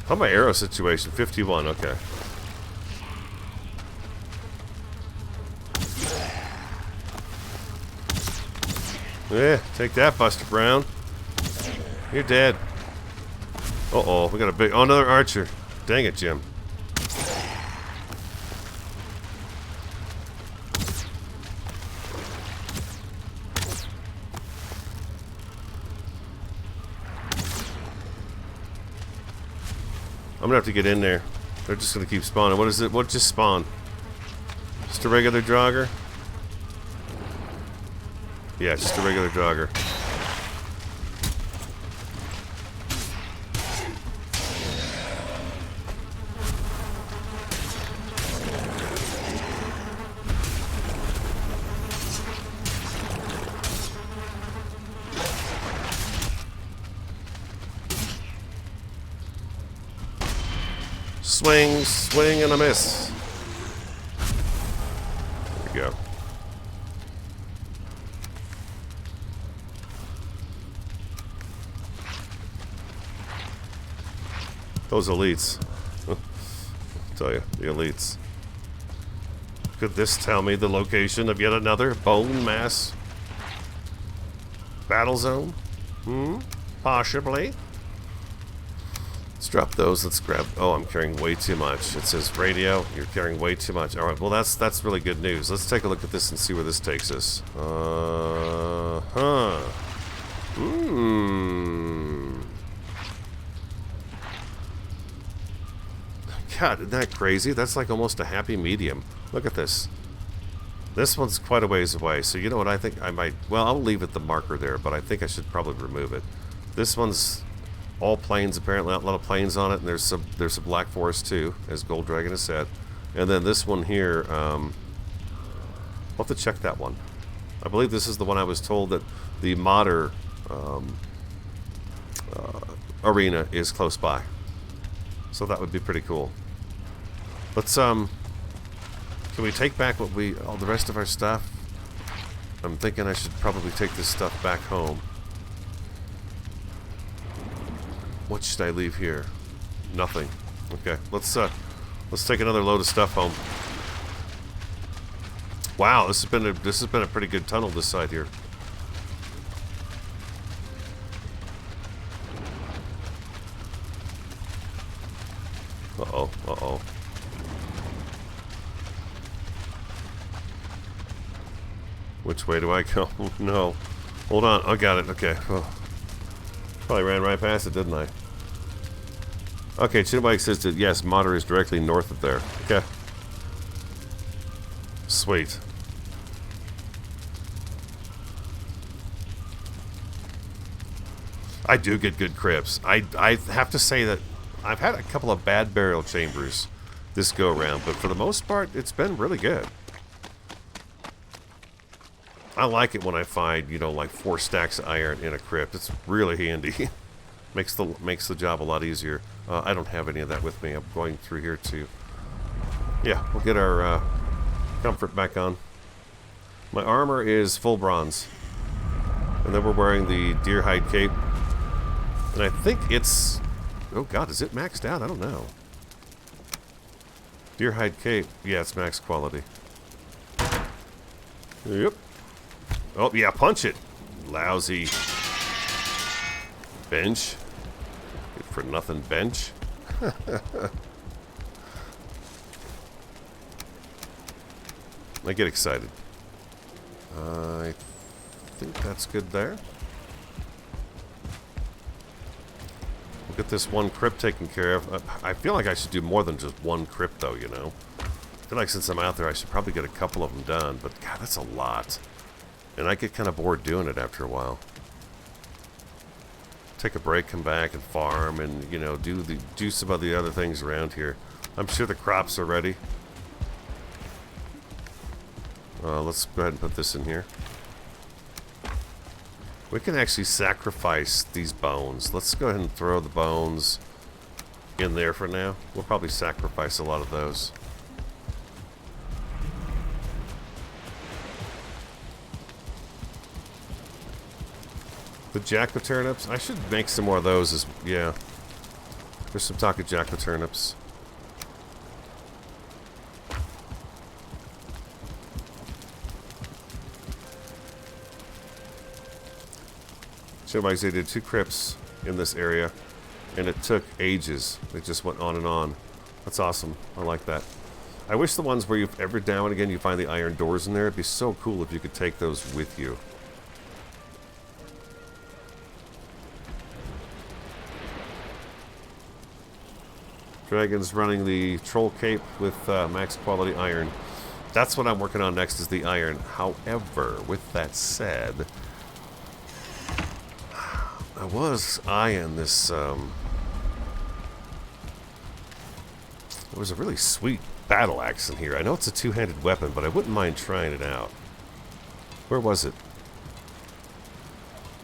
How's my arrow situation? 51, okay. Yeah, take that, Buster Brown. You're dead. Uh-oh, we got a big... Oh, another archer. Dang it, Jim. I'm gonna have to get in there. They're just gonna keep spawning. What is it? What just spawned? Just a regular jogger? Yeah, just a regular jogger. Swing, swing, and a miss. There we go. Those elites. I'll tell you, the elites. Could this tell me the location of yet another bone mass battle zone? Possibly. Let's drop those. Let's grab... Oh, I'm carrying way too much. It says radio. You're carrying way too much. All right, well, that's really good news. Let's take a look at this and see where this takes us. God, isn't that crazy? That's like almost a happy medium. Look at this. This one's quite a ways away, so you know what I think I might... Well, I'll leave it the marker there, but I think I should probably remove it. This one's all plains, apparently. A lot of plains on it, and there's some black forest too, as Gold Dragon has said. And then this one here, I'll have to check that one. I believe this is the one I was told that the modder arena is close by. So that would be pretty cool. Let's, can we take back all the rest of our stuff? I'm thinking I should probably take this stuff back home. What should I leave here? Nothing. Okay, let's take another load of stuff home. Wow, this has been a pretty good tunnel this side here. Uh-oh, uh-oh. Which way do I go? No. Hold on, I got it, okay. Oh. Probably ran right past it, didn't I? Okay, Chinbike says that, yes, modder is directly north of there. Okay. Sweet. I do get good crypts. I have to say that I've had a couple of bad burial chambers this go around, but for the most part, it's been really good. I like it when I find, you know, like 4 stacks of iron in a crypt. It's really handy. makes the job a lot easier. I don't have any of that with me. I'm going through here too. Yeah, we'll get our comfort back on. My armor is full bronze, and then we're wearing the deer hide cape, and I think it's... Oh god, is it maxed out? I don't know. Deer hide cape. Yeah, it's max quality. Yep. Oh, yeah, punch it. Lousy. Bench. Good for nothing bench. I get excited. I think that's good there. We'll get this one crypt taken care of. I feel like I should do more than just one crypt, though, you know. I feel like since I'm out there, I should probably get a couple of them done. But, God, that's a lot. And I get kind of bored doing it after a while. Take a break, come back and farm, and, you know, do some of the other things around here. I'm sure the crops are ready. Let's go ahead and put this in here. We can actually sacrifice these bones. Let's go ahead and throw the bones in there for now. We'll probably sacrifice a lot of those. The jack-o'-turnips? I should make some more of those as... yeah. There's some talk of jack-o'-turnips. Somebody said they did 2 crypts in this area, and it took ages. It just went on and on. That's awesome. I like that. I wish the ones where you every now and again you find the iron doors in there. It'd be so cool if you could take those with you. Dragon's running the troll cape with max quality iron. That's what I'm working on next, is the iron. However, with that said, I was eyeing this. It was a really sweet battle axe in here. I know it's a two-handed weapon, but I wouldn't mind trying it out. Where was it?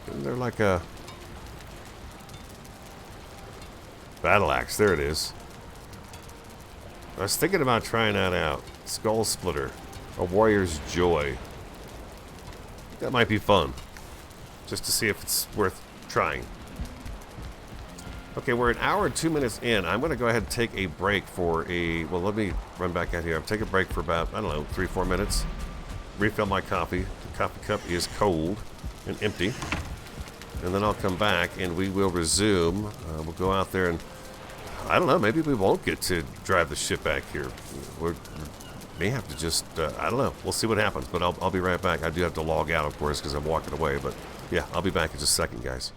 Isn't there like a battle axe? There it is. I was thinking about trying that out. Skull Splitter. A Warrior's Joy. That might be fun. Just to see if it's worth trying. Okay, we're an hour and 2 minutes in. I'm going to go ahead and take a break for a... well, let me run back out here. I'll take a break for about, I don't know, 3-4 minutes. Refill my coffee. The coffee cup is cold and empty. And then I'll come back and we will resume. We'll go out there and... I don't know, maybe we won't get to drive the ship back here. We may have to just... I don't know. We'll see what happens, but I'll be right back. I do have to log out, of course, because I'm walking away. But yeah, I'll be back in just a second, guys.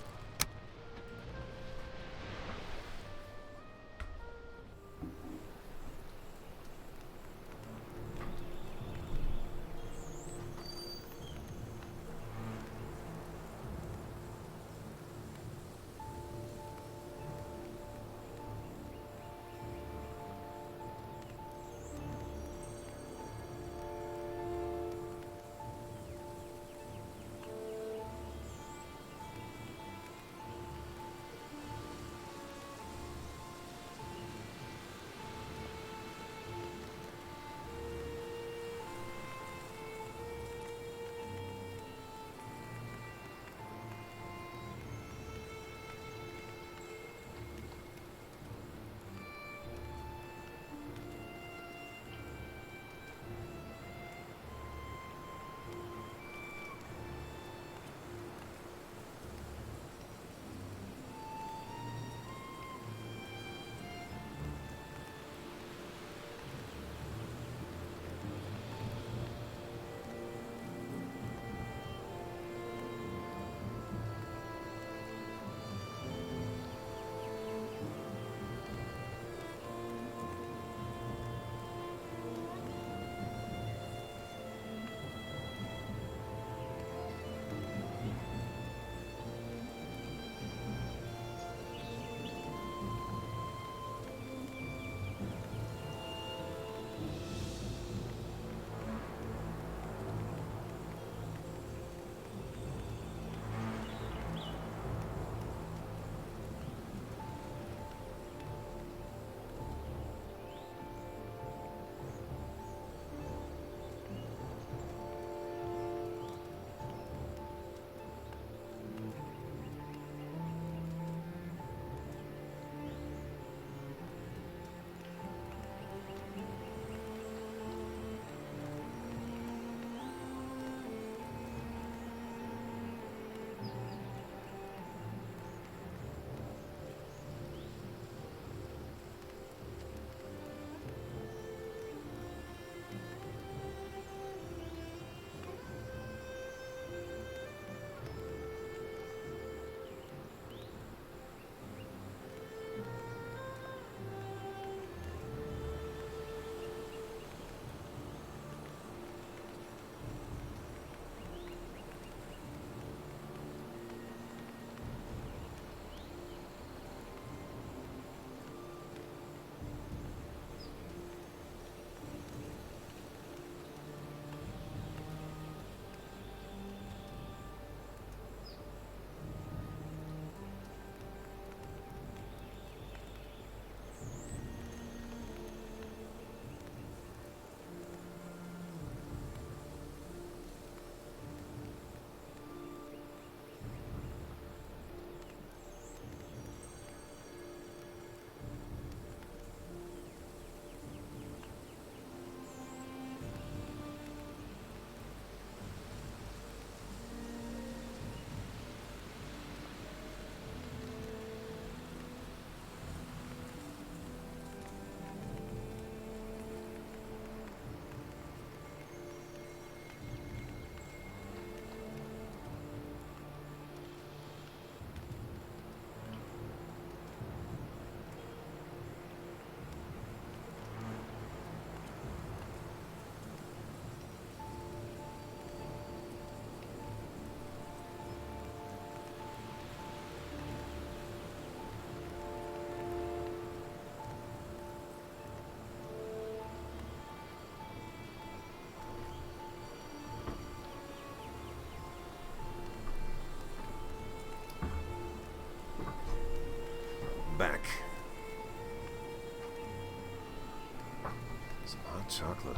Hot chocolate,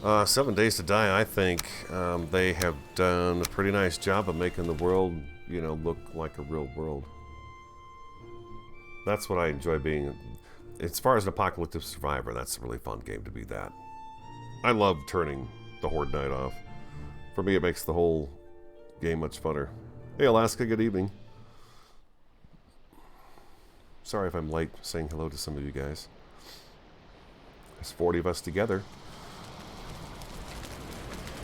huh? 7 Days to Die, I think they have done a pretty nice job of making the world, you know, look like a real world. That's what I enjoy being. As far as an apocalyptic survivor, that's a really fun game to be that. I love turning the Horde Night off. For me, it makes the whole game much funner. Hey, Alaska, good evening. Sorry if I'm late saying hello to some of you guys. There's 40 of us together.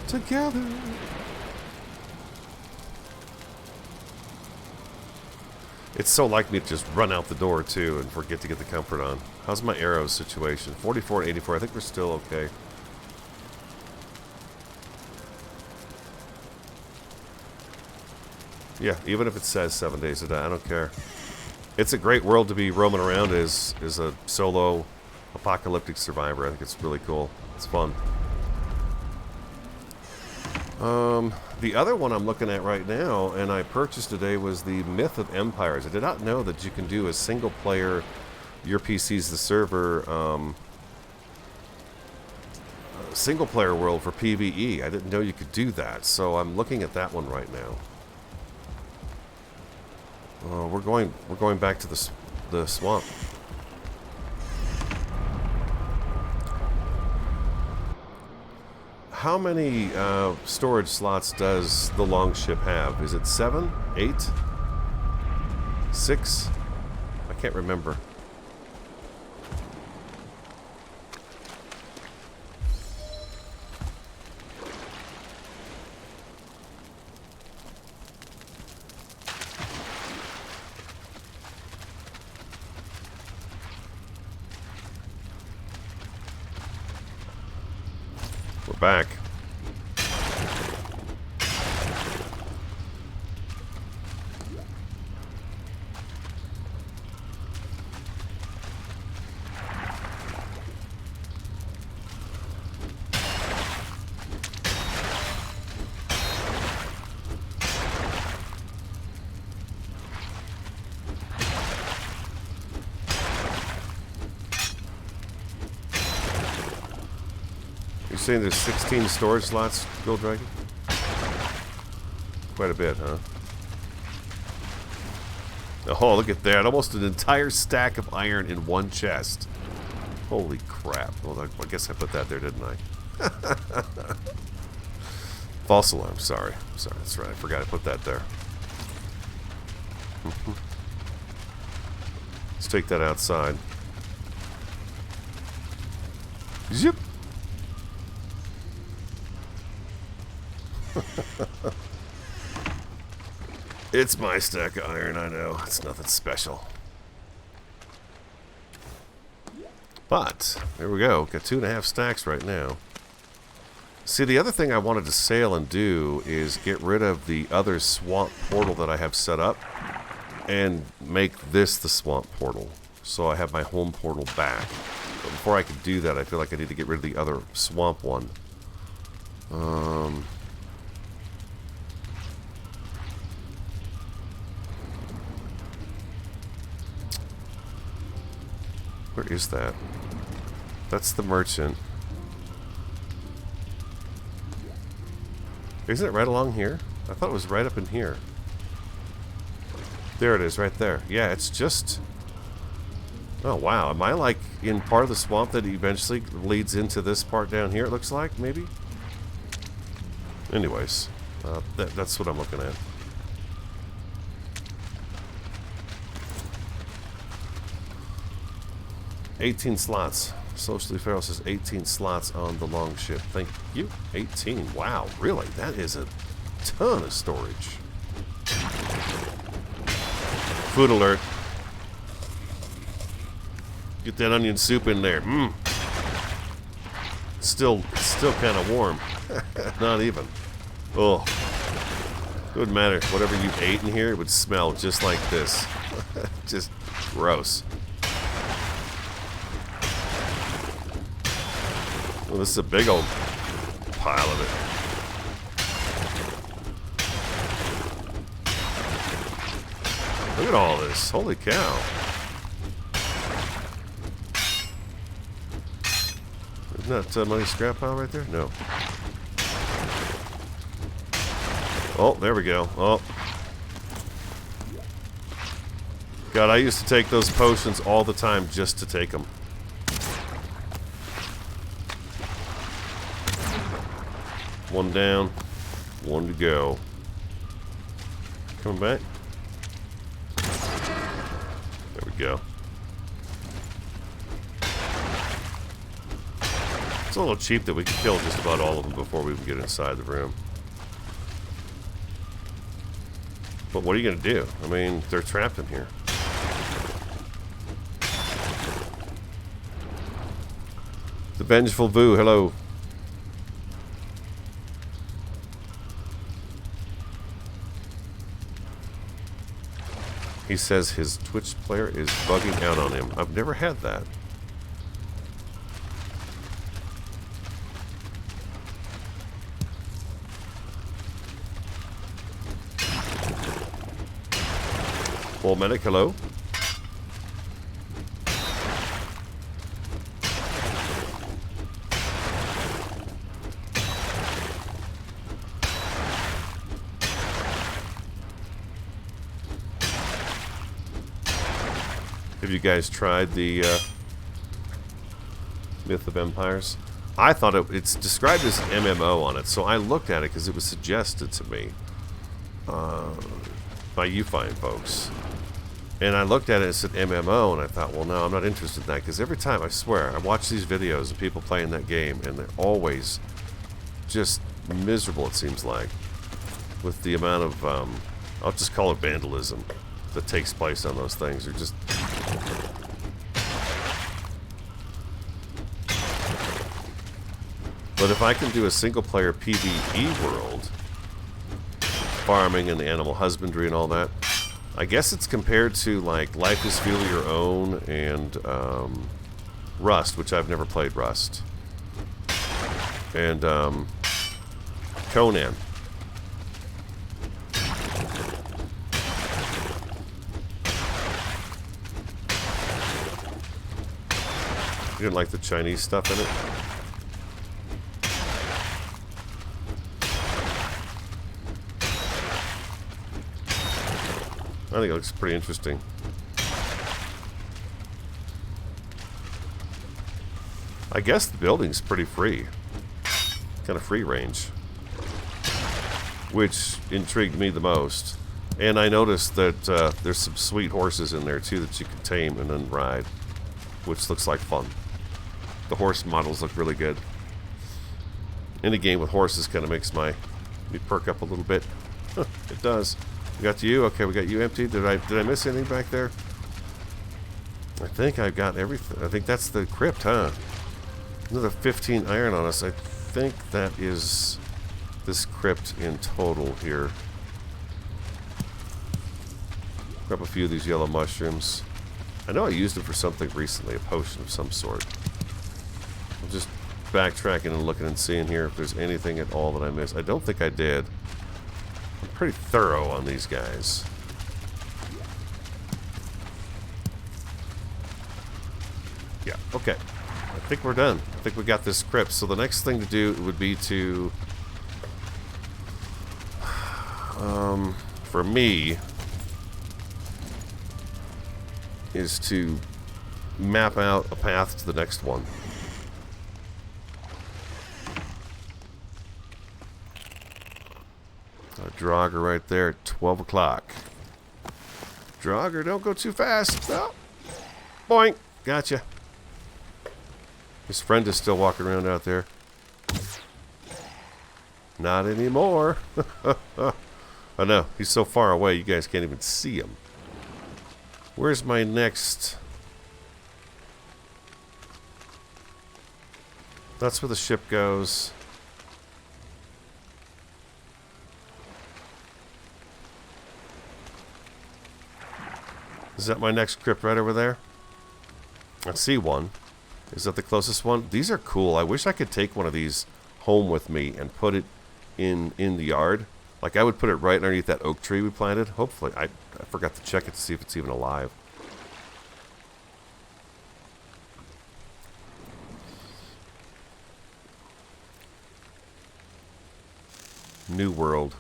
Together. It's so like me to just run out the door, too, and forget to get the comfort on. How's my arrows situation? 44 and 84. I think we're still okay. Yeah, even if it says 7 Days to Die, I don't care. It's a great world to be roaming around as a solo apocalyptic survivor. I think it's really cool. It's fun. The other one I'm looking at right now, and I purchased today, was the Myth of Empires. I did not know that you can do a single player, your PC's the server, single player world for PvE. I didn't know you could do that, so I'm looking at that one right now. We're going back to the swamp. How many storage slots does the Longship have? Is it 7? 8? 6? I can't remember. We're back. You're saying there's 16 storage slots, Gold Dragon? Quite a bit, huh? Oh, look at that. Almost an entire stack of iron in one chest. Holy crap. Well, I guess I put that there, didn't I? False alarm. Sorry. Sorry, that's right. I forgot I put that there. Let's take that outside. Zip. It's my stack of iron, I know. It's nothing special. But, there we go. Got 2.5 stacks right now. See, the other thing I wanted to sail and do is get rid of the other swamp portal that I have set up and make this the swamp portal. So I have my home portal back. But before I could do that, I feel like I need to get rid of the other swamp one. Where is that? That's the merchant. Isn't it right along here? I thought it was right up in here. There it is, right there. Yeah, it's just... Oh, wow. Am I, like, in part of the swamp that eventually leads into this part down here, it looks like, maybe? Anyways, that's what I'm looking at. $18 slots. Socially Feral says 18 slots on the Longship. Thank you. 18. Wow, really? That is a ton of storage. Food alert. Get that onion soup in there. Mmm. It's still kind of warm. Not even. Oh. It wouldn't matter. Whatever you ate in here, it would smell just like this. Just gross. Well, this is a big old pile of it. Look at all this. Holy cow. Isn't that money scrap pile right there? No. Oh, there we go. Oh. God, I used to take those potions all the time just to take them. One down. One to go. Coming back. There we go. It's a little cheap that we can kill just about all of them before we even get inside the room. But what are you going to do? I mean, they're trapped in here. The Vengeful Vu, hello. He says his Twitch player is bugging out on him. I've never had that. Full medic, hello. Have you guys tried the Myth of Empires? I thought it's described as MMO on it, so I looked at it because it was suggested to me by you fine folks. And I looked at it and it said MMO, and I thought, well, no, I'm not interested in that, because every time, I swear, I watch these videos of people playing that game, and they're always just miserable, it seems like, with the amount of, I'll just call it vandalism that takes place on those things. They're just... But if I can do a single-player PvE world, farming and animal husbandry and all that, I guess it's compared to, like, Life is Fuel Your Own and Rust, which I've never played Rust. And Conan. You didn't like the Chinese stuff in it? I think it looks pretty interesting. I guess the building's pretty free. Kind of free range. Which intrigued me the most. And I noticed that there's some sweet horses in there too that you can tame and then ride. Which looks like fun. The horse models look really good. Any game with horses kind of makes me perk up a little bit. It does. We got to you. Okay, we got you empty. Did I miss anything back there? I think I got everything. I think that's the crypt, huh? Another 15 iron on us. I think that is this crypt in total here. Grab a few of these yellow mushrooms. I know I used them for something recently, a potion of some sort. I'm just backtracking and looking and seeing here if there's anything at all that I missed. I don't think I did. I'm pretty thorough on these guys. Yeah, okay. I think we're done. I think we got this crypt. So the next thing to do would be to... for me... is to map out a path to the next one. A Draugr right there at 12 o'clock. Draugr, don't go too fast. No. Boink. Gotcha. His friend is still walking around out there. Not anymore. I know. He's so far away you guys can't even see him. Where's my next... That's where the ship goes. Is that my next crypt right over there? I see one. Is that the closest one? These are cool. I wish I could take one of these home with me and put it in the yard. Like, I would put it right underneath that oak tree we planted. Hopefully. I forgot to check it to see if it's even alive. New World.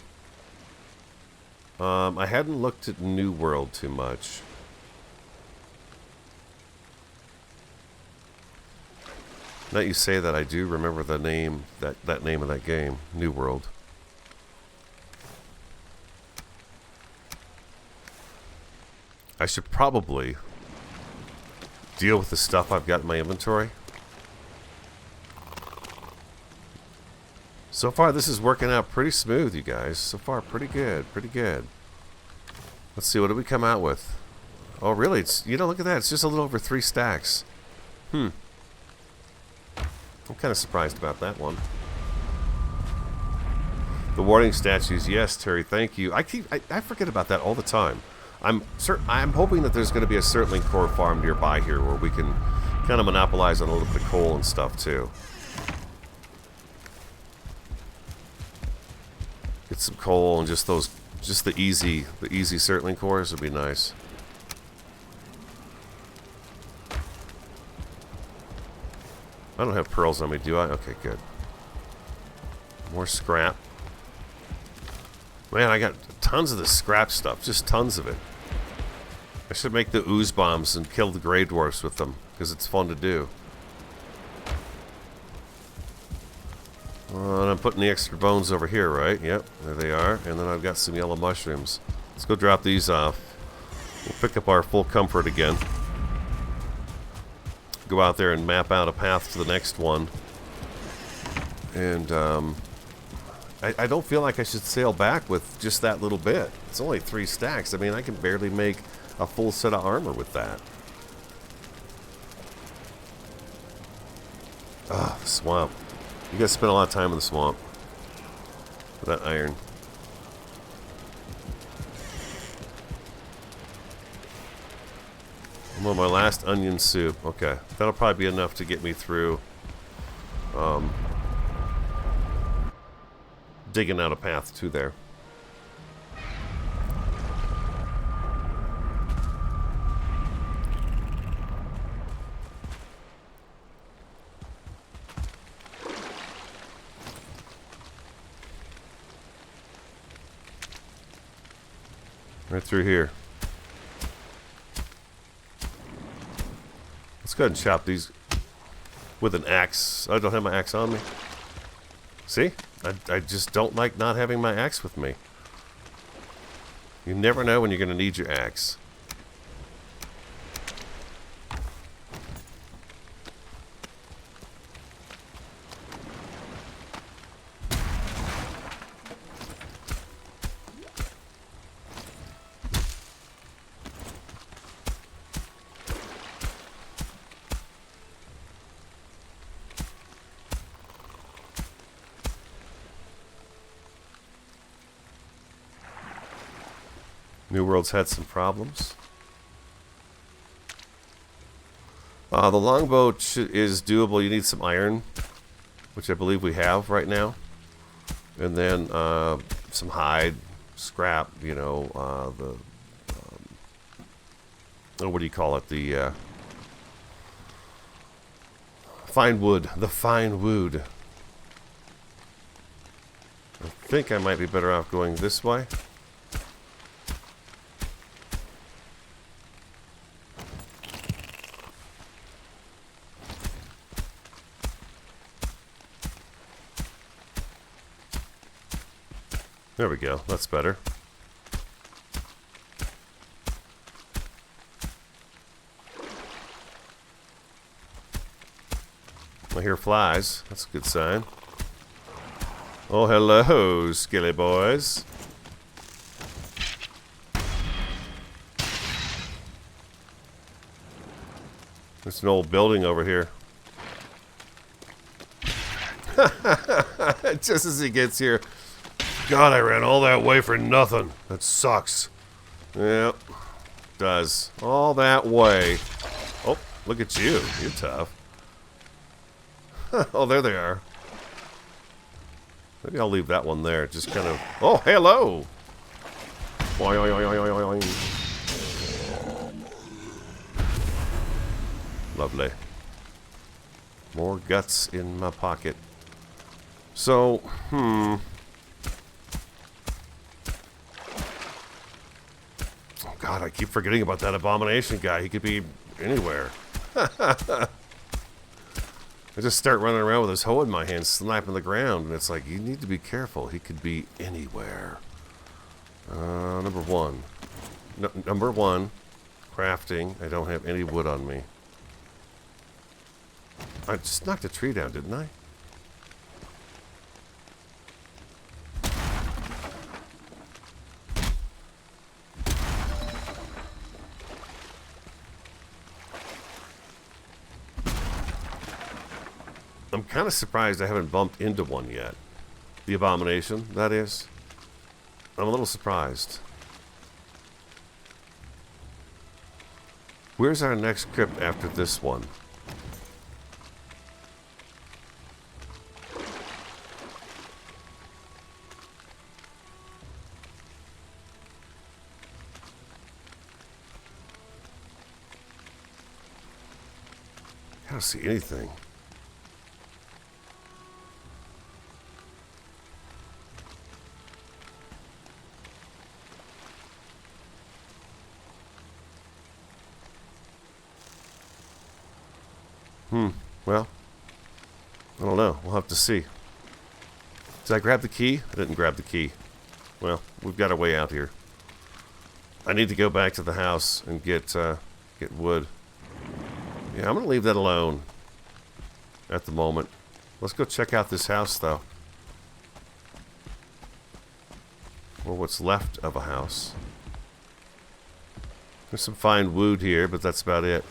I hadn't looked at New World too much. Now you say that, I do remember the name, that name of that game, New World. I should probably deal with the stuff I've got in my inventory. So far, this is working out pretty smooth, you guys. So far, pretty good, pretty good. Let's see, what do we come out with? Oh, really? It's, you know, look at that. It's just a little over 3 stacks. I'm kind of surprised about that one. The warning statues, yes, Terry, thank you. I forget about that all the time. I'm hoping that there's going to be a Certling core farm nearby here where we can kind of monopolize on a little bit of coal and stuff too. Get some coal and just the easy Certling cores would be nice. I don't have pearls on me, do I? Okay, good. More scrap. Man, I got tons of this scrap stuff. Just tons of it. I should make the ooze bombs and kill the Grey Dwarfs with them, because it's fun to do. And I'm putting the extra bones over here, right? Yep, there they are. And then I've got some yellow mushrooms. Let's go drop these off. We'll pick up our full comfort again. Go out there and map out a path to the next one. And I don't feel like I should sail back with just that little bit. It's only 3 stacks. I mean, I can barely make a full set of armor with that. Ah, the swamp. You guys spend a lot of time in the swamp. For that iron. I'm on my last onion soup. Okay. That'll probably be enough to get me through digging out a path to there. Right through here. Let's go ahead and chop these with an axe. I don't have my axe on me. See? I just don't like not having my axe with me. You never know when you're going to need your axe. New World's had some problems. The longbow is doable. You need some iron, which I believe we have right now. And then some hide, scrap, you know, what do you call it? The fine wood. The fine wood. I think I might be better off going this way. There we go. That's better. I hear flies. That's a good sign. Oh, hello, skilly boys. There's an old building over here. Just as he gets here. God, I ran all that way for nothing. That sucks. Yep. Does. All that way. Oh, look at you. You're tough. Oh, there they are. Maybe I'll leave that one there. Just kind of... Oh, hello! Boing, boing, boing, boing, boing. Lovely. More guts in my pocket. So, God, I keep forgetting about that abomination guy. He could be anywhere. I just start running around with his hoe in my hand, snapping the ground, and it's like, you need to be careful. He could be anywhere. Number one. Number one, crafting. I don't have any wood on me. I just knocked a tree down, didn't I? I'm kind of surprised I haven't bumped into one yet. The abomination, that is. I'm a little surprised. Where's our next crypt after this one? I don't see anything. Well, I don't know. We'll have to see. Did I grab the key? I didn't grab the key. Well, we've got a way out here. I need to go back to the house and get wood. Yeah, I'm going to leave that alone at the moment. Let's go check out this house, though. Or what's left of a house. There's some fine wood here, but that's about it.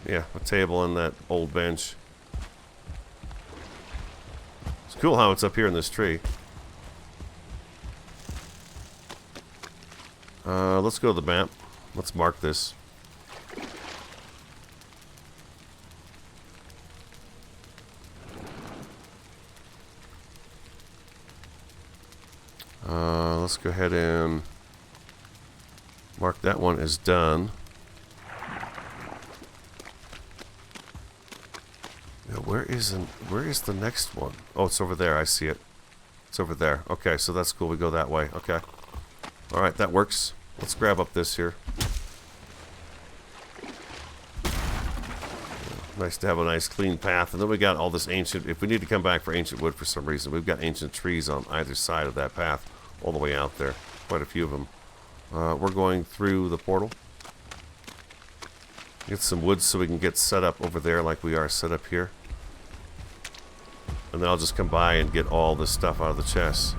Yeah, a table and that old bench. It's cool how it's up here in this tree. Let's go to the map. Let's mark this. Let's go ahead and mark that one as done. Where is the next one? Oh, it's over there. I see it. It's over there. Okay, so that's cool. We go that way. Okay. All right, that works. Let's grab up this here. Nice to have a nice clean path. And then we got all this ancient... If we need to come back for ancient wood for some reason, we've got ancient trees on either side of that path all the way out there. Quite a few of them. We're going through the portal. Get some wood so we can get set up over there like we are set up here. And then I'll just come by and get all this stuff out of the chest.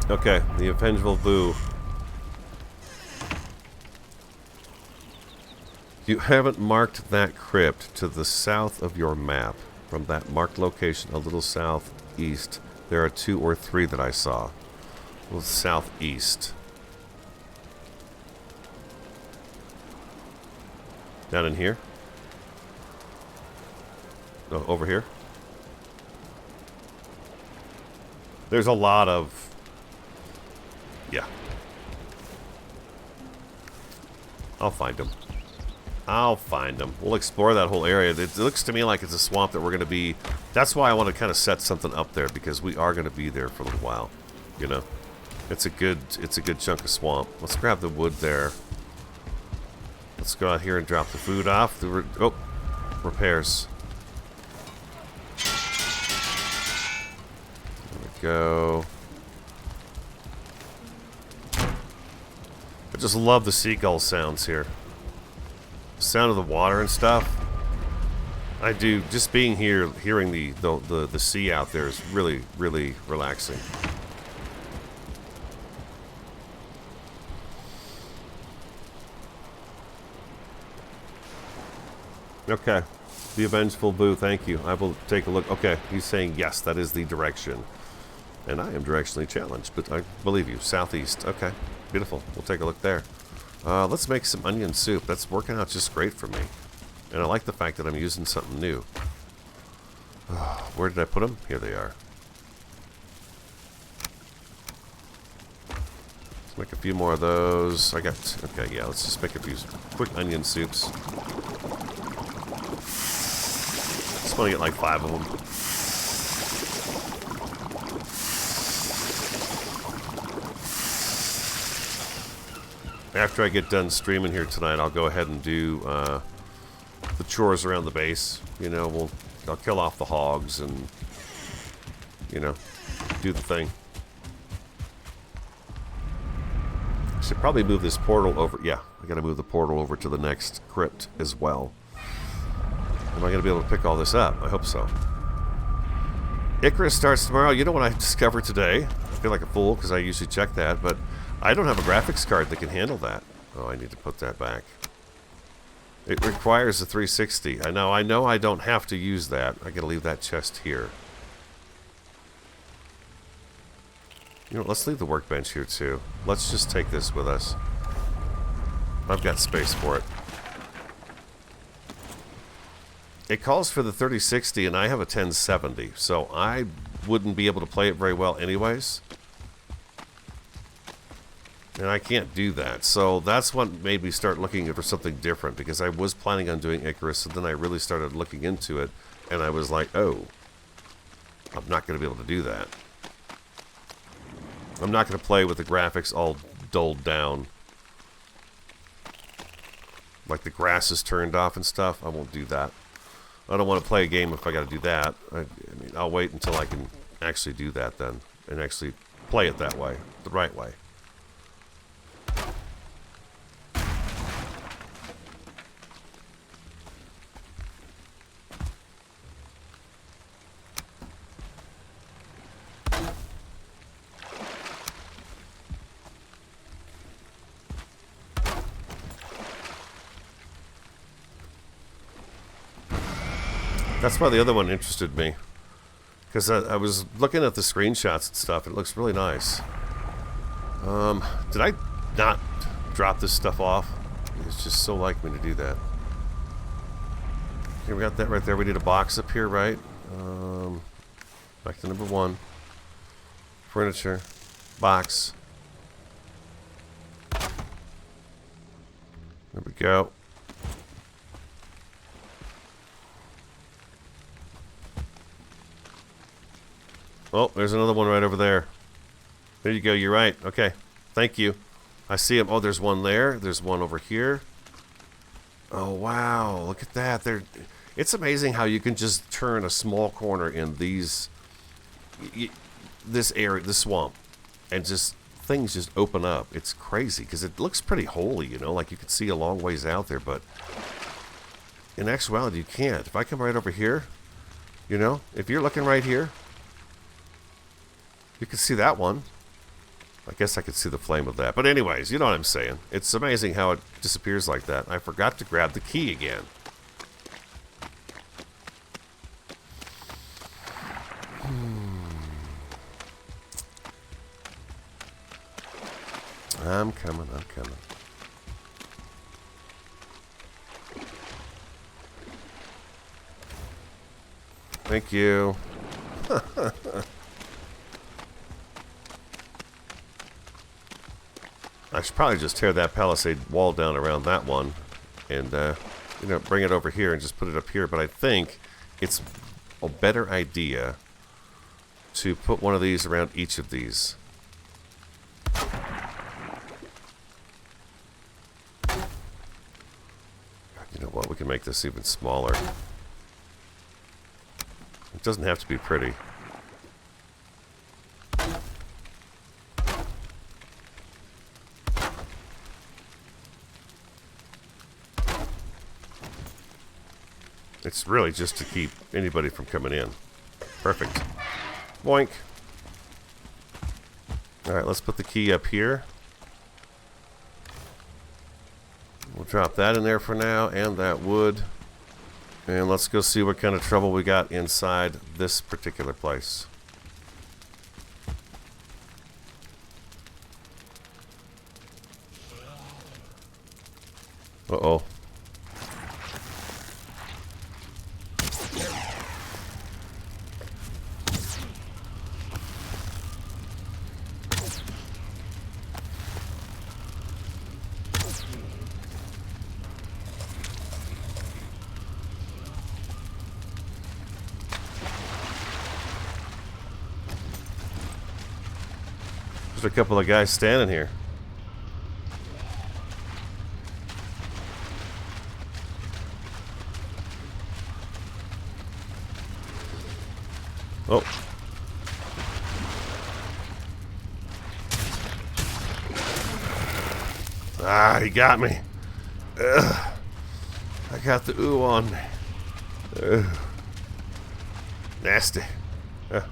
Okay, the Avengeful Boo. You haven't marked that crypt to the south of your map. From that marked location a little southeast, there are 2 or 3 that I saw. A little southeast. Down in here? Oh, over here? There's a lot of... Yeah. I'll find them. I'll find them. We'll explore that whole area. It looks to me like it's a swamp that we're going to be... That's why I want to kind of set something up there, because we are going to be there for a little while. You know? It's a good chunk of swamp. Let's grab the wood there. Let's go out here and drop the food off. Oh, repairs. There we go. I just love the seagull sounds here. Sound of the water and stuff. I do. Just being here, hearing the sea out there is really, really relaxing. Okay. The Avengeful Boo, thank you. I will take a look. Okay, he's saying yes, that is the direction. And I am directionally challenged, but I believe you. Southeast. Okay. Beautiful. We'll take a look there. Let's make some onion soup. That's working out just great for me. And I like the fact that I'm using something new. Where did I put them? Here they are. Let's make a few more of those. I got... Okay, yeah, let's just make a few quick onion soups. Just want to get like 5 of them. After I get done streaming here tonight, I'll go ahead and do the chores around the base. You know, I'll kill off the hogs and, you know, do the thing. Should probably move this portal over. Yeah, I gotta move the portal over to the next crypt as well. Am I gonna be able to pick all this up? I hope so. Icarus starts tomorrow. You know what I discovered today? I feel like a fool because I usually check that, but I don't have a graphics card that can handle that. Oh, I need to put that back. It requires a 360. I know I don't have to use that. I gotta leave that chest here. You know, let's leave the workbench here too. Let's just take this with us. I've got space for it. It calls for the 3060 and I have a 1070, so I wouldn't be able to play it very well anyways. And I can't do that. So that's what made me start looking for something different, because I was planning on doing Icarus, and then I really started looking into it, and I was like, oh, I'm not going to be able to do that. I'm not going to play with the graphics all dulled down. Like the grass is turned off and stuff. I won't do that. I don't want to play a game if I got to do that. I mean, I'll wait until I can actually do that then, and actually play it that way, the right way. That's why the other one interested me, because I was looking at the screenshots and stuff. It looks really nice. Did I not drop this stuff off? It's just so like me to do that. Okay, we got that right there. We need a box up here, right? Back to number 1. Furniture. Box. There we go. Oh, there's another one right over there. There you go. You're right. Okay. Thank you. I see him. Oh, there's one there. There's one over here. Oh, wow. Look at that. It's amazing how you can just turn a small corner in this area, this swamp, and just things just open up. It's crazy because it looks pretty holy, you know, like you can see a long ways out there, but in actuality, you can't. If I come right over here, you know, if you're looking right here, you can see that one. I guess I could see the flame of that. But anyways, you know what I'm saying. It's amazing how it disappears like that. I forgot to grab the key again. I'm coming. Thank you. I should probably just tear that palisade wall down around that one and, you know, bring it over here and just put it up here. But I think it's a better idea to put one of these around each of these. You know what? We can make this even smaller. It doesn't have to be pretty. It's really just to keep anybody from coming in. Perfect. Boink. Alright, let's put the key up here. We'll drop that in there for now, and that wood. And let's go see what kind of trouble we got inside this particular place. Uh-oh. Just a couple of guys standing here. Oh. Ah, he got me. Ugh. I got the ooh on me. Ugh. Nasty. Ugh.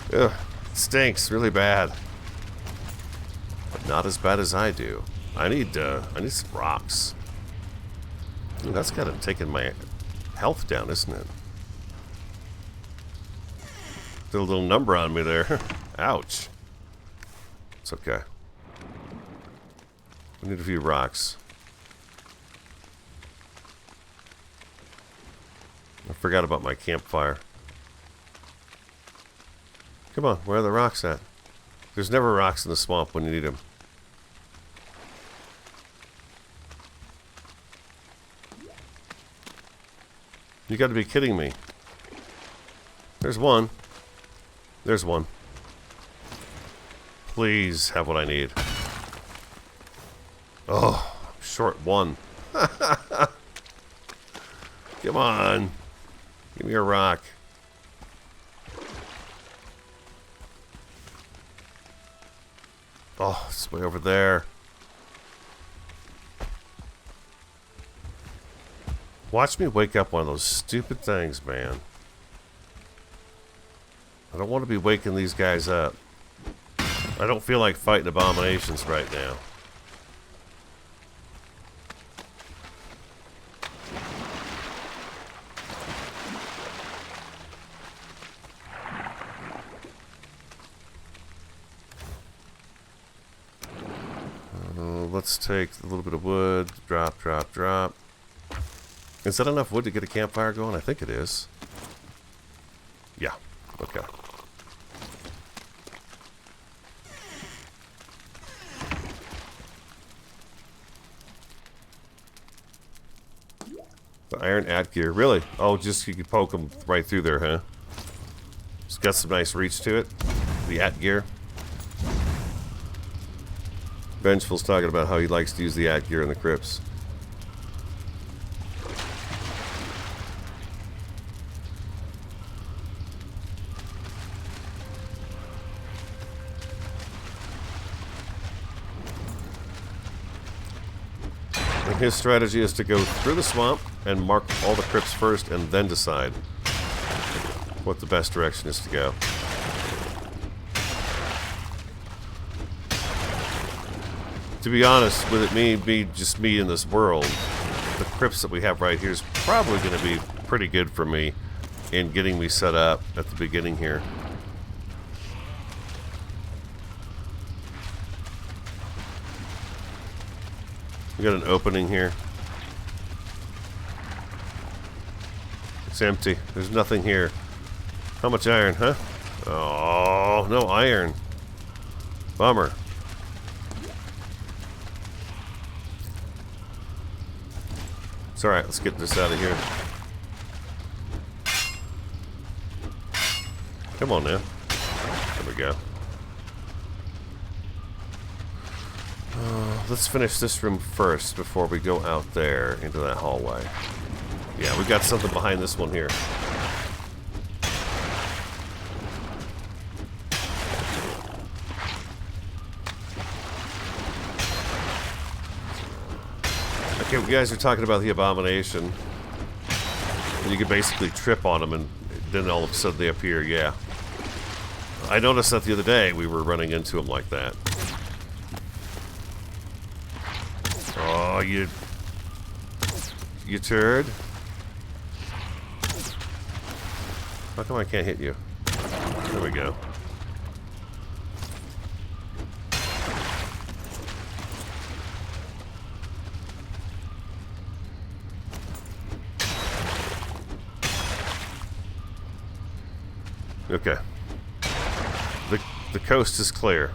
It stinks really bad. But not as bad as I do. I need some rocks. Ooh, that's kind of taking my health down, isn't it? Did a little number on me there. Ouch. It's okay. We need a few rocks. I forgot about my campfire. Come on, where are the rocks at? There's never rocks in the swamp when you need them. You gotta be kidding me. There's one. There's one. Please have what I need. Oh, I'm short one. Come on. Give me a rock. Oh, it's way over there. Watch me wake up one of those stupid things, man. I don't want to be waking these guys up. I don't feel like fighting abominations right now. Let's take a little bit of wood. Drop, drop, drop. Is that enough wood to get a campfire going? I think it is. Yeah. Okay. The iron ad gear. Really? Oh, just you can poke them right through there, huh? It's got some nice reach to it. The at gear. Vengeful's talking about how he likes to use the at gear in the crypts. And his strategy is to go through the swamp and mark all the crypts first and then decide what the best direction is to go. To be honest, with it being just me in this world, the crypts that we have right here is probably going to be pretty good for me in getting me set up at the beginning here. We got an opening here. It's empty. There's nothing here. How much iron, huh? Oh, no iron. Bummer. It's alright, let's get this out of here. Come on now. There we go. Let's finish this room first before we go out there into that hallway. Yeah, we got something behind this one here. Okay, you guys are talking about the abomination. And you can basically trip on them and then all of a sudden they appear, yeah. I noticed that the other day we were running into them like that. Oh, you turd. How come I can't hit you? There we go. Okay. The coast is clear.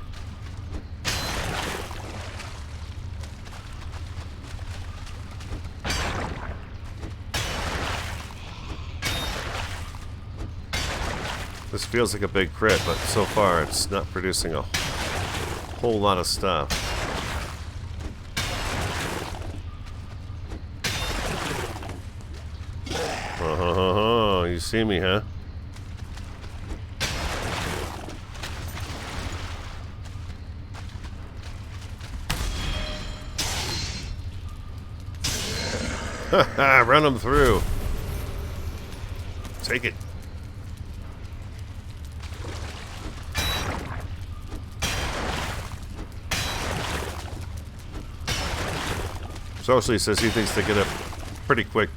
This feels like a big crit, but so far it's not producing a whole lot of stuff. You see me, huh? Run them through. Take it. Socially says he thinks they get up pretty quick.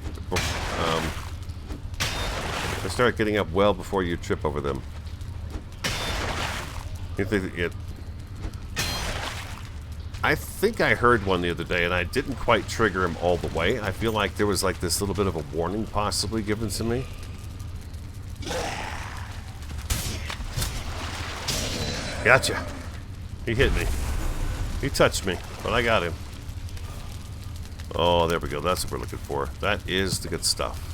They start getting up well before you trip over them. I think I heard one the other day, and I didn't quite trigger him all the way. I feel like there was like this little bit of a warning possibly given to me. Gotcha. He hit me. He touched me, but I got him. Oh, there we go. That's what we're looking for. That is the good stuff.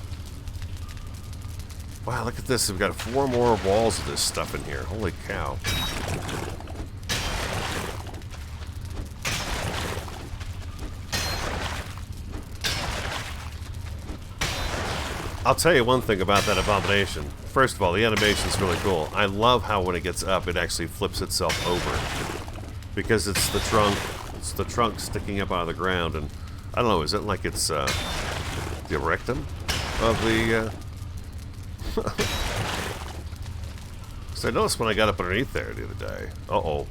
Wow, look at this. We've got 4 more walls of this stuff in here. Holy cow. I'll tell you one thing about that abomination. First of all, the animation's really cool. I love how when it gets up, it actually flips itself over. Because it's the trunk sticking up out of the ground, and I don't know, is it like it's the rectum of the so I noticed when I got up underneath there the other day. Uh-oh.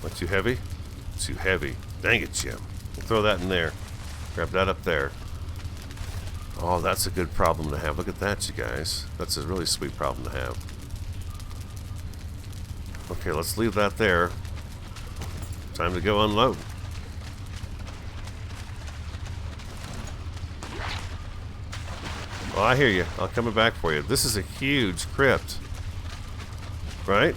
Not too heavy? Too heavy. Dang it, Jim. We'll throw that in there. Grab that up there. Oh, that's a good problem to have. Look at that, you guys. That's a really sweet problem to have. Okay, let's leave that there. Time to go unload. Oh, I hear you. I'll come back for you. This is a huge crypt. Right?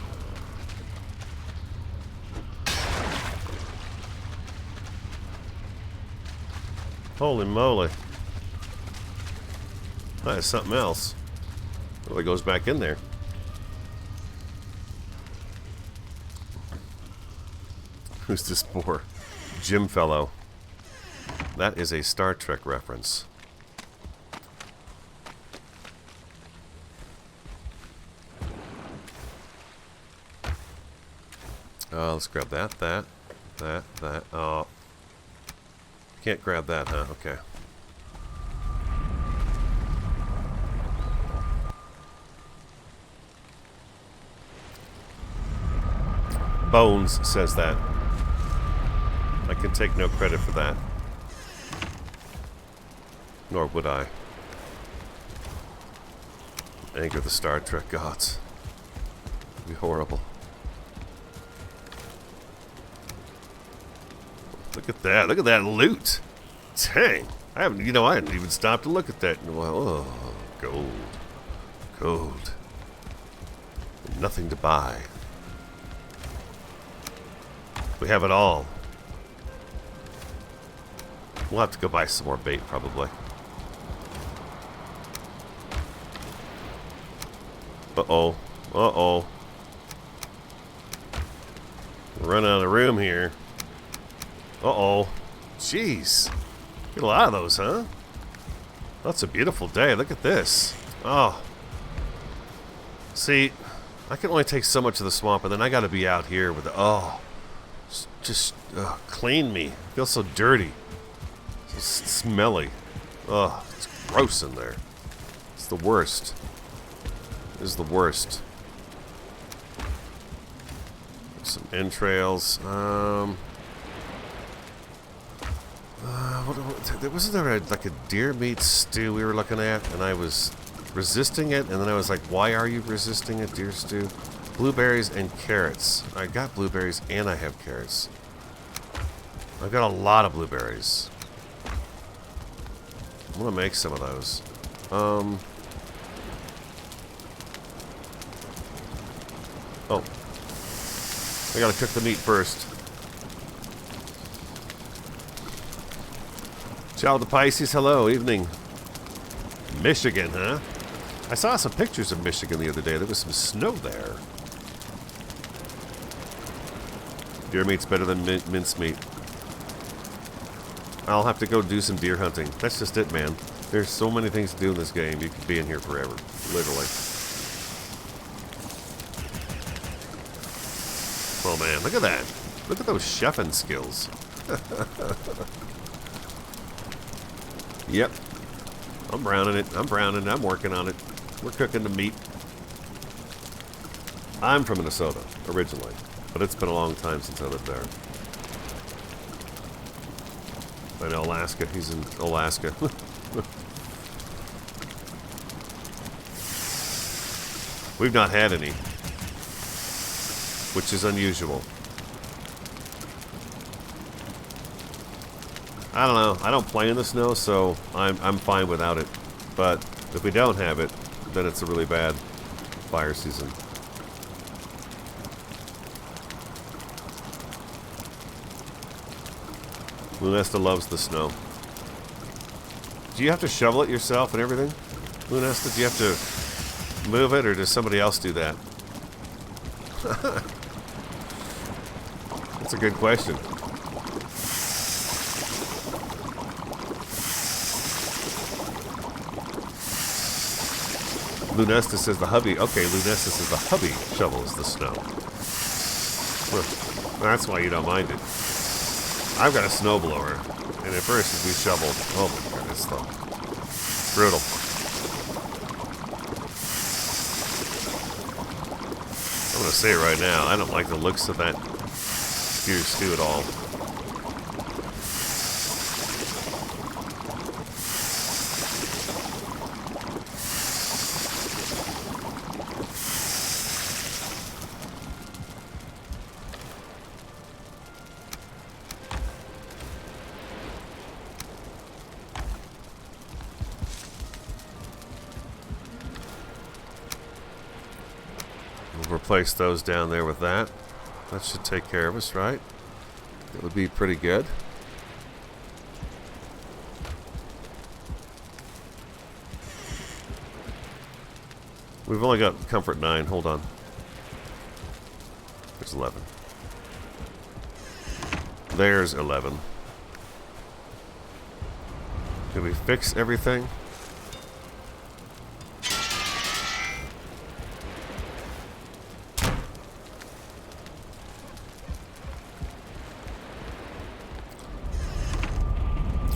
Holy moly. That is something else. Well, it goes back in there. Who's this for? Jim fellow. That is a Star Trek reference. Let's grab that. Oh. Can't grab that, huh? Okay. Bones says that. I can take no credit for that. Nor would I. Anger the Star Trek gods. It'd be horrible. Look at that. Look at that loot. Dang. I hadn't even stopped to look at that in a while. Oh, gold. Gold. Nothing to buy. We have it all. We'll have to go buy some more bait, probably. Uh-oh. Uh-oh. We're running out of room here. Uh-oh. Jeez. Get a lot of those, huh? That's a beautiful day. Look at this. Oh. See, I can only take so much of the swamp, and then I gotta be out here with the... Oh. Just clean me. I feel so dirty. So smelly. Oh, it's gross in there. It's the worst. It is the worst. Some entrails. Wasn't there like a deer meat stew we were looking at, and I was resisting it, and then I was like, why are you resisting a deer stew? Blueberries and carrots. I got blueberries and I have carrots. I've got a lot of blueberries. I'm gonna make some of those. Oh. I gotta cook the meat first. Child of Pisces, hello, evening. Michigan, huh? I saw some pictures of Michigan the other day. There was some snow there. Deer meat's better than mincemeat. I'll have to go do some deer hunting. That's just it, man. There's so many things to do in this game. You could be in here forever. Literally. Oh, man. Look at that. Look at those chefing skills. Yep. I'm browning it. I'm browning it. I'm working on it. We're cooking the meat. I'm from Minnesota, originally. But it's been a long time since I lived there. I know Alaska. He's in Alaska. We've not had any. Which is unusual. I don't know. I don't play in the snow, so I'm fine without it. But if we don't have it, then it's a really bad fire season. Lunesta loves the snow. Do you have to shovel it yourself and everything? Lunesta, do you have to move it, or does somebody else do that? That's a good question. Lunesta says the hubby. Okay, Lunesta says the hubby shovels the snow. Well, that's why you don't mind it. I've got a snowblower, and at first we shoveled. Oh my goodness, though. Brutal. I'm gonna say it right now. I don't like the looks of that steer stew at all. Replace those down there with that. That should take care of us, right? That would be pretty good. We've only got comfort 9. Hold on. There's 11. There's 11. Did we fix everything?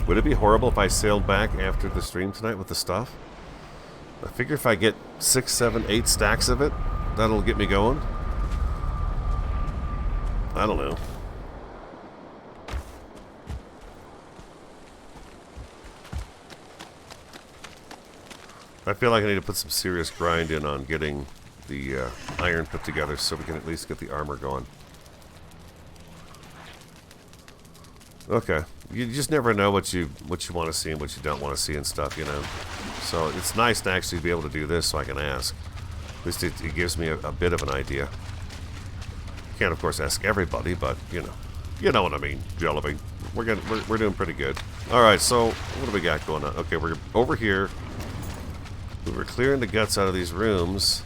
Would it be horrible if I sailed back after the stream tonight with the stuff? I figure if I get 6, 7, 8 stacks of it, that'll get me going. I don't know. I feel like I need to put some serious grind in on getting the iron put together so we can at least get the armor going. Okay. You just never know what you want to see and what you don't want to see and stuff, you know. So it's nice to actually be able to do this so I can ask. At least it gives me a bit of an idea. Can't of course ask everybody, but you know what I mean. Jellybean. We're doing pretty good. All right, so what do we got going on? Okay, we're over here. We were clearing the guts out of these rooms.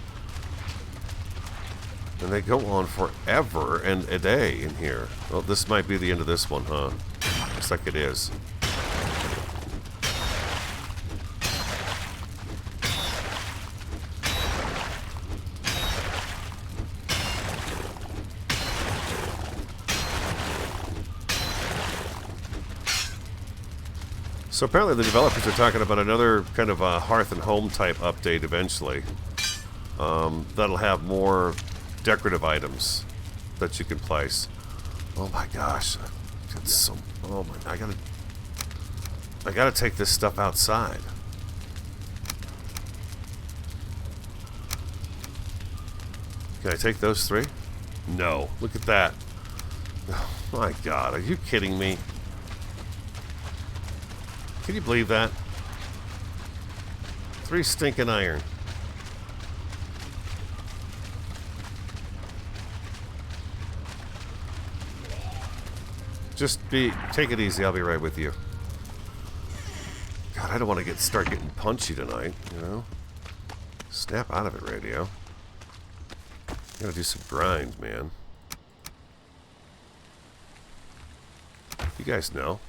And they go on forever and a day in here. Well, this might be the end of this one, huh? Looks like it is. So apparently the developers are talking about another kind of a Hearth and Home type update eventually. That'll have more decorative items that you can place. Oh my gosh. It's so, oh my, I gotta take this stuff outside. Can I take those 3? No. Look at that. Oh my god, are you kidding me? Can you believe that? 3 stinking iron. Just take it easy. I'll be right with you. God, I don't want to start getting punchy tonight, you know? Snap out of it, radio. Gotta do some grind, man. You guys know.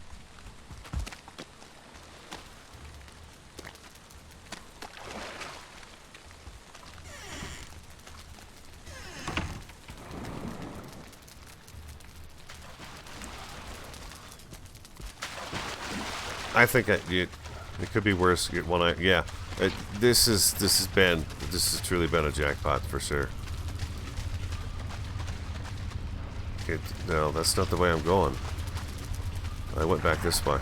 I think it could be worse. Get one eye. Yeah, this has truly been a jackpot for sure. Okay, no, that's not the way I'm going. I went back this way.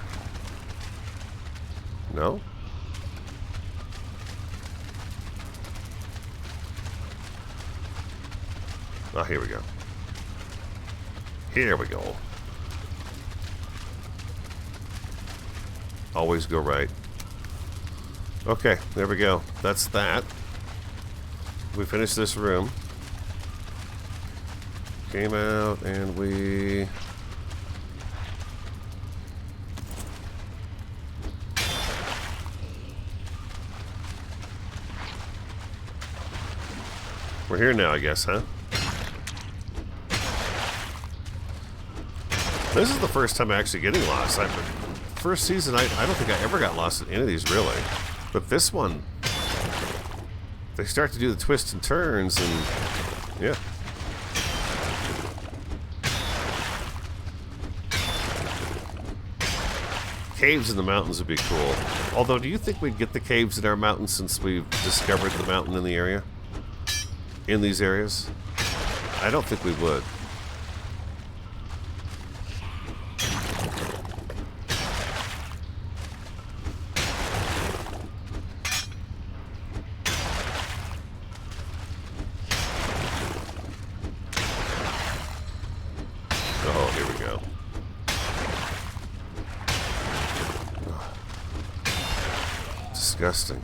No? Oh, here we go. Here we go. Always go right. Okay, there we go. That's that. We finished this room. Came out and we... We're here now, I guess, huh? This is the first time I'm actually getting lost. First season, I don't think I ever got lost in any of these, really. But this one, they start to do the twists and turns, and yeah. Caves in the mountains would be cool. Although, do you think we'd get the caves in our mountains since we've discovered the mountain in the area? In these areas? I don't think we would. Oh, here we go. Disgusting.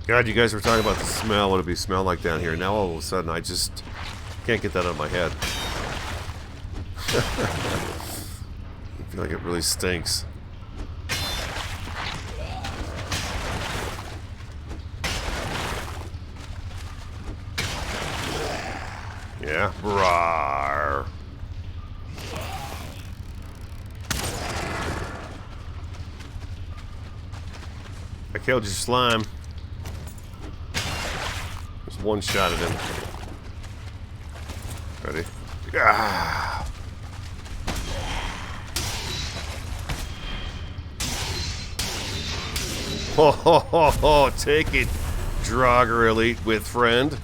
God, you guys were talking about the smell, what it'd be smell like down here. Now all of a sudden I just can't get that out of my head. I feel like it really stinks. Yeah, rawr. I killed your slime. Just one shot at him. Ready? Ah. Ho ho ho ho! Take it, Draugr Elite with friend.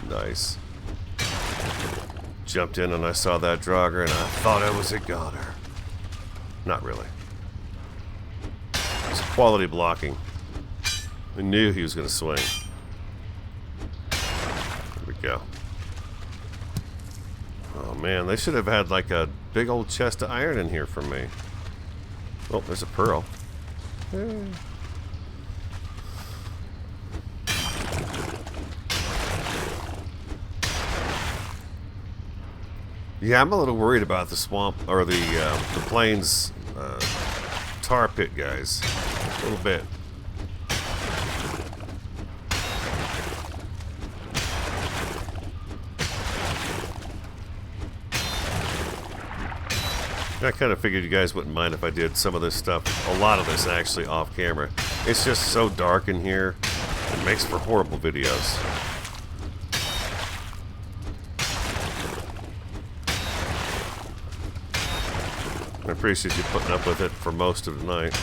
Nice. Jumped in and I saw that Draugr and I thought I was a goner. Not really. It's quality blocking. I knew he was going to swing. There we go. Oh man, they should have had like a big old chest of iron in here for me. Oh, there's a pearl. Hey. Yeah, I'm a little worried about the swamp or the plains tar pit guys. A little bit. I kind of figured you guys wouldn't mind if I did some of this stuff, a lot of this actually off camera. It's just so dark in here, it makes for horrible videos. I appreciate you putting up with it for most of the night.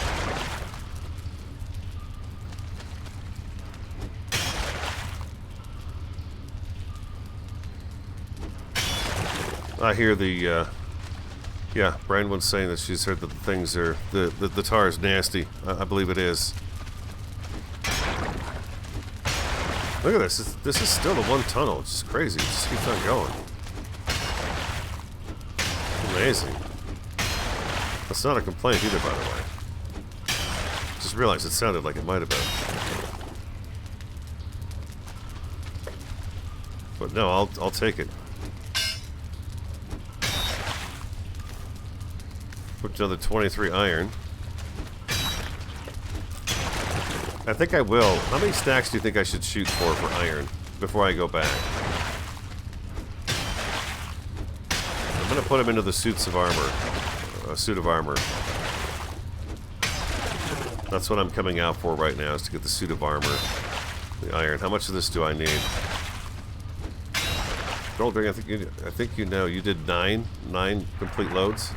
I hear the, yeah, Brandon's saying that she's heard that the things are, the tar is nasty. I believe it is. Look at this. This is still the one tunnel. It's just crazy. It just keeps on going. Amazing. That's not a complaint either, by the way. Just realized it sounded like it might have been. But no, I'll take it. Put another 23 iron. I think I will. How many stacks do you think I should shoot for iron before I go back? I'm going to put them into the suits of armor. A suit of armor. That's what I'm coming out for right now, is to get the suit of armor. The iron. How much of this do I need? Goldring, I think you know. You did 9 complete loads.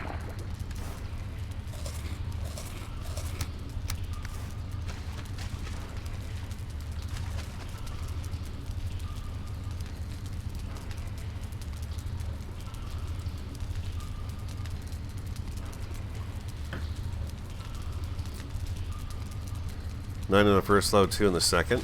Nine in the first load, 2 in the second.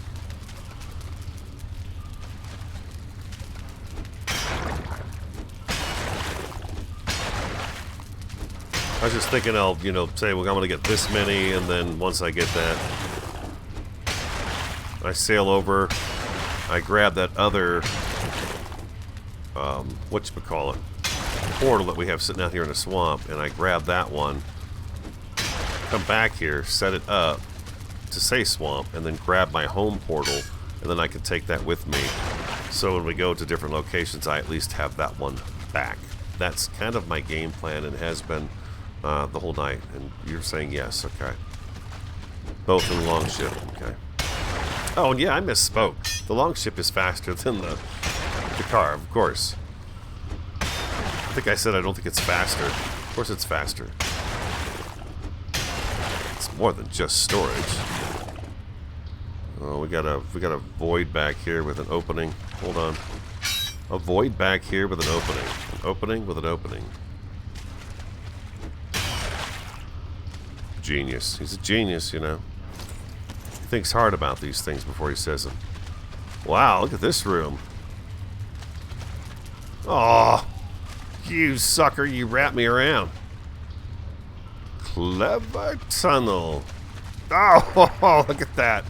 I was just thinking I'll, you know, say, well, I'm going to get this many, and then once I get that, I sail over, I grab that other, whatchamacallit, portal that we have sitting out here in the swamp, and I grab that one, come back here, set it up to say swamp, and then grab my home portal, and then I can take that with me. So when we go to different locations, I at least have that one back. That's kind of my game plan, and has been the whole night. And you're saying yes, okay. Both in the Longship, okay. Oh, and yeah, I misspoke. The Longship is faster than the car, of course. I think I said I don't think it's faster. Of course it's faster. It's more than just storage. Oh, we got a void back here with an opening. Hold on. A void back here with an opening. An opening with an opening. Genius. He's a genius, you know. He thinks hard about these things before he says them. Wow, look at this room. Oh, you sucker, you wrapped me around. Clever tunnel. Oh, look at that.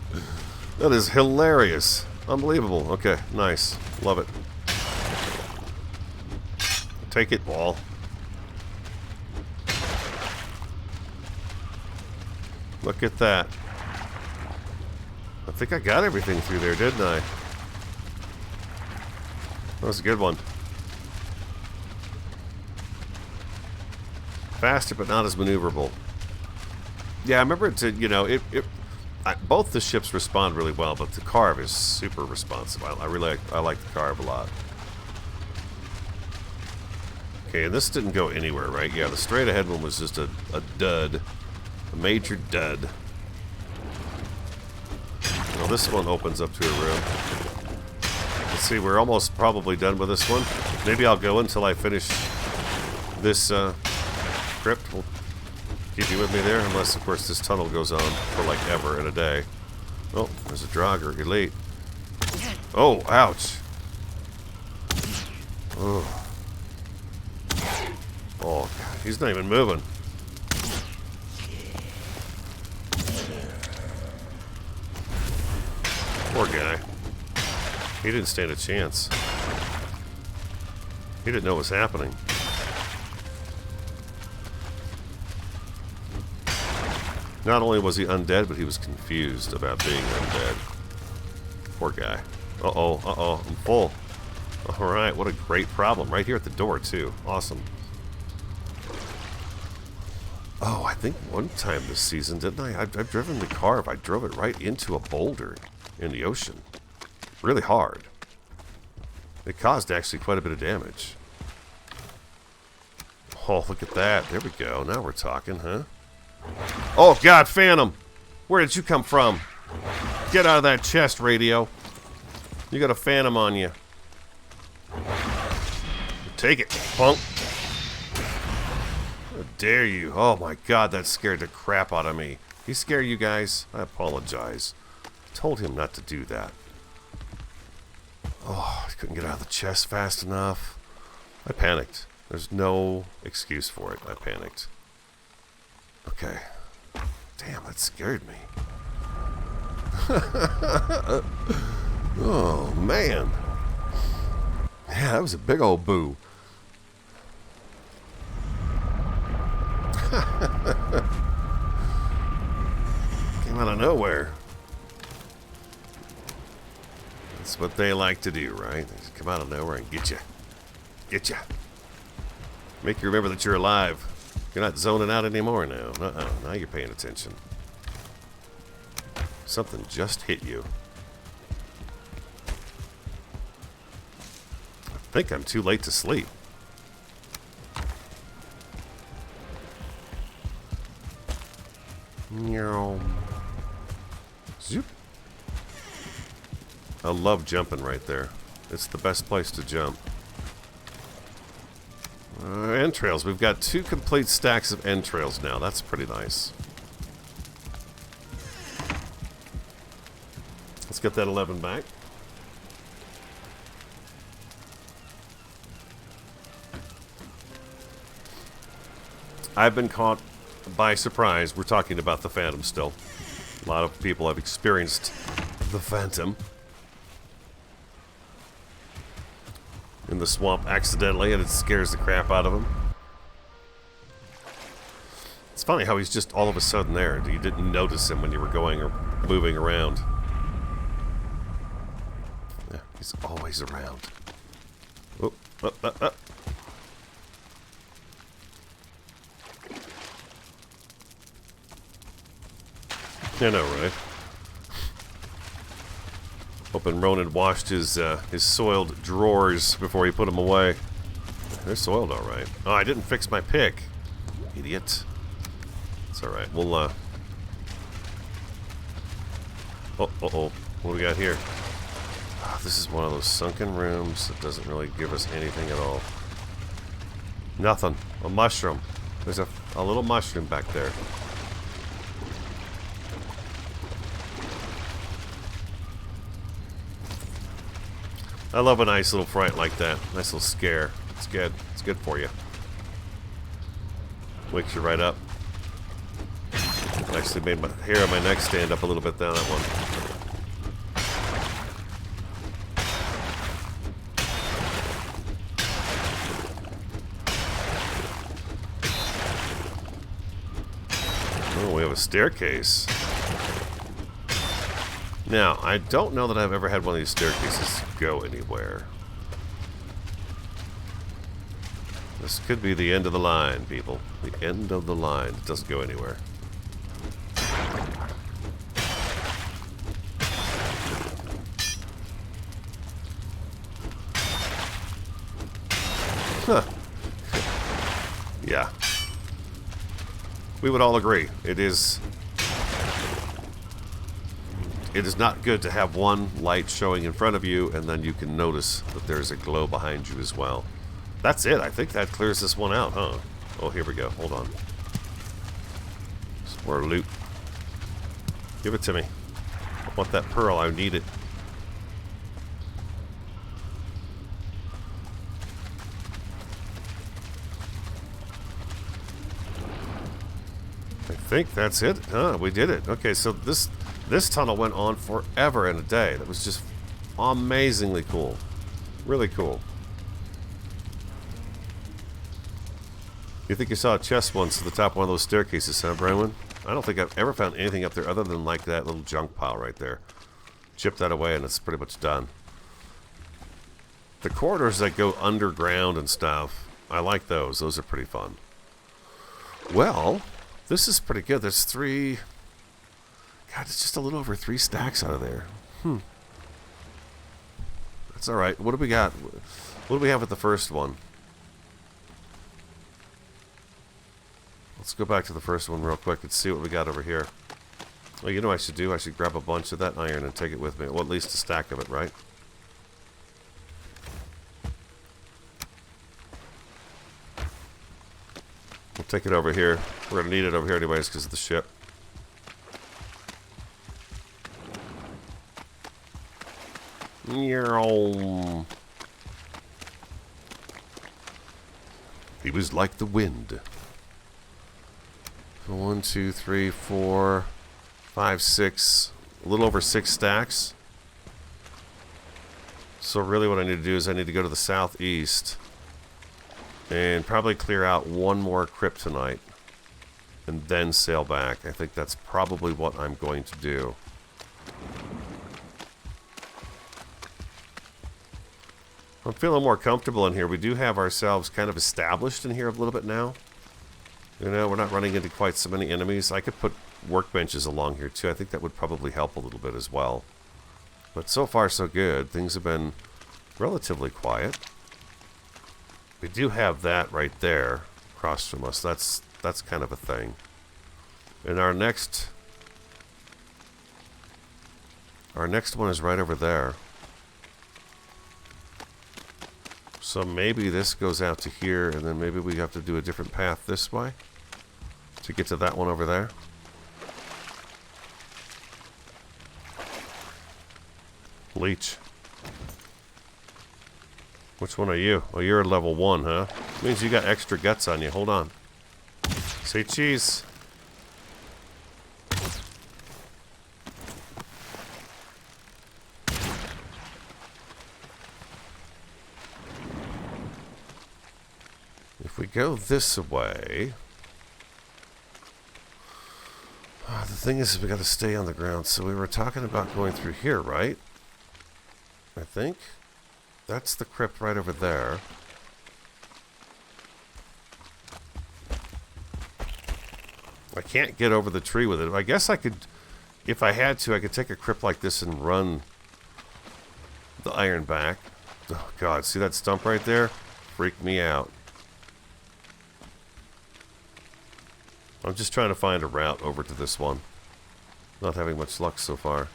That is hilarious. Unbelievable. Okay, nice. Love it. Take it, wall. Look at that. I think I got everything through there, didn't I? That was a good one. Faster, but not as maneuverable. Yeah, I remember to, you know, both the ships respond really well, but the carve is super responsive. I like the carve a lot. Okay, and this didn't go anywhere, right? Yeah, the straight ahead one was just a dud. A major dud. Well, this one opens up to a room. Let's see, we're almost probably done with this one. Maybe I'll go until I finish this crypt. We'll keep you with me there, unless, of course, this tunnel goes on for, like, ever in a day. Oh, there's a Draugr. Elite. Oh, ouch. Oh. Oh, God. He's not even moving. Poor guy. He didn't stand a chance. He didn't know what was happening. Not only was he undead, but he was confused about being undead. Poor guy. Uh-oh, uh-oh, I'm full. Alright, what a great problem. Right here at the door, too. Awesome. Oh, I think one time this season, didn't I? I've driven the car. I drove it right into a boulder in the ocean. Really hard. It caused actually quite a bit of damage. Oh, look at that. There we go. Now we're talking, huh? Oh, God, Phantom! Where did you come from? Get out of that chest, radio. You got a Phantom on you. Take it, punk. How dare you? Oh, my God, that scared the crap out of me. He scared you guys? I apologize. Told him not to do that. Oh, I couldn't get out of the chest fast enough. I panicked. There's no excuse for it. I panicked. Okay. Damn, that scared me. Oh, man. Yeah, that was a big old boo. Came out of nowhere. That's what they like to do, right? They just come out of nowhere and get you. Get you. Make you remember that you're alive. You're not zoning out anymore now. Now you're paying attention. Something just hit you. I think I'm too late to sleep. Zoop. I love jumping right there. It's the best place to jump. Entrails. We've got 2 complete stacks of entrails now. That's pretty nice. Let's get that 11 back. I've been caught by surprise. We're talking about the Phantom still. A lot of people have experienced the Phantom in the swamp accidentally, and it scares the crap out of them. It's funny how he's just all of a sudden there. You didn't notice him when you were going or moving around. Yeah, he's always around. Oh, I know, right? Hoping Ronan washed his soiled drawers before he put them away. They're soiled all right. Oh, I didn't fix my pick. Idiot. It's all right. We'll, Oh. What do we got here? Oh, this is one of those sunken rooms that doesn't really give us anything at all. Nothing. A mushroom. There's a little mushroom back there. I love a nice little fright like that. Nice little scare. It's good. It's good for you. Wakes you right up. Actually made my hair on my neck stand up a little bit down that one. Oh, we have a staircase. Now, I don't know that I've ever had one of these staircases go anywhere. This could be the end of the line, people. The end of the line. It doesn't go anywhere. Huh. Yeah. We would all agree. It is not good to have one light showing in front of you and then you can notice that there's a glow behind you as well. That's it. I think that clears this one out, huh? Oh, here we go. Hold on. Some more loot. Give it to me. I want that pearl. I need it. I think that's it. Huh, we did it. Okay, so this tunnel went on forever and a day. That was just amazingly cool. Really cool. You think you saw a chest once at the top of one of those staircases, huh, Brandon? I don't think I've ever found anything up there other than like that little junk pile right there. Chip that away and it's pretty much done. The corridors that go underground and stuff, I like those. Those are pretty fun. Well, this is pretty good. There's 3... God, it's just a little over 3 stacks out of there. That's alright. What do we got? What do we have with the first one? Let's go back to the first one real quick and see what we got over here. Well, you know what I should do? I should grab a bunch of that iron and take it with me. Well, at least a stack of it, right? We'll take it over here. We're going to need it over here anyways because of the ship. He was like the wind. 1, 2, 3, 4, 5, 6. A little over 6 stacks. So really what I need to do is I need to go to the southeast and probably clear out one more crypt tonight and then sail back. I think that's probably what I'm going to do. I'm feeling more comfortable in here. We do have ourselves kind of established in here a little bit now. You know, we're not running into quite so many enemies. I could put workbenches along here too. I think that would probably help a little bit as well. But so far so good. Things have been relatively quiet. We do have that right there across from us. That's kind of a thing. And our next one is right over there. So maybe this goes out to here, and then maybe we have to do a different path this way to get to that one over there. Leech. Which one are you? Oh, you're at level 1, huh? Means you got extra guts on you. Hold on. Say cheese. If we go this way... the thing is, we got to stay on the ground. So we were talking about going through here, right? I think. That's the crypt right over there. I can't get over the tree with it. I guess I could, if I had to, I could take a crypt like this and run the iron back. Oh, God. See that stump right there? Freaked me out. I'm just trying to find a route over to this one. Not having much luck so far.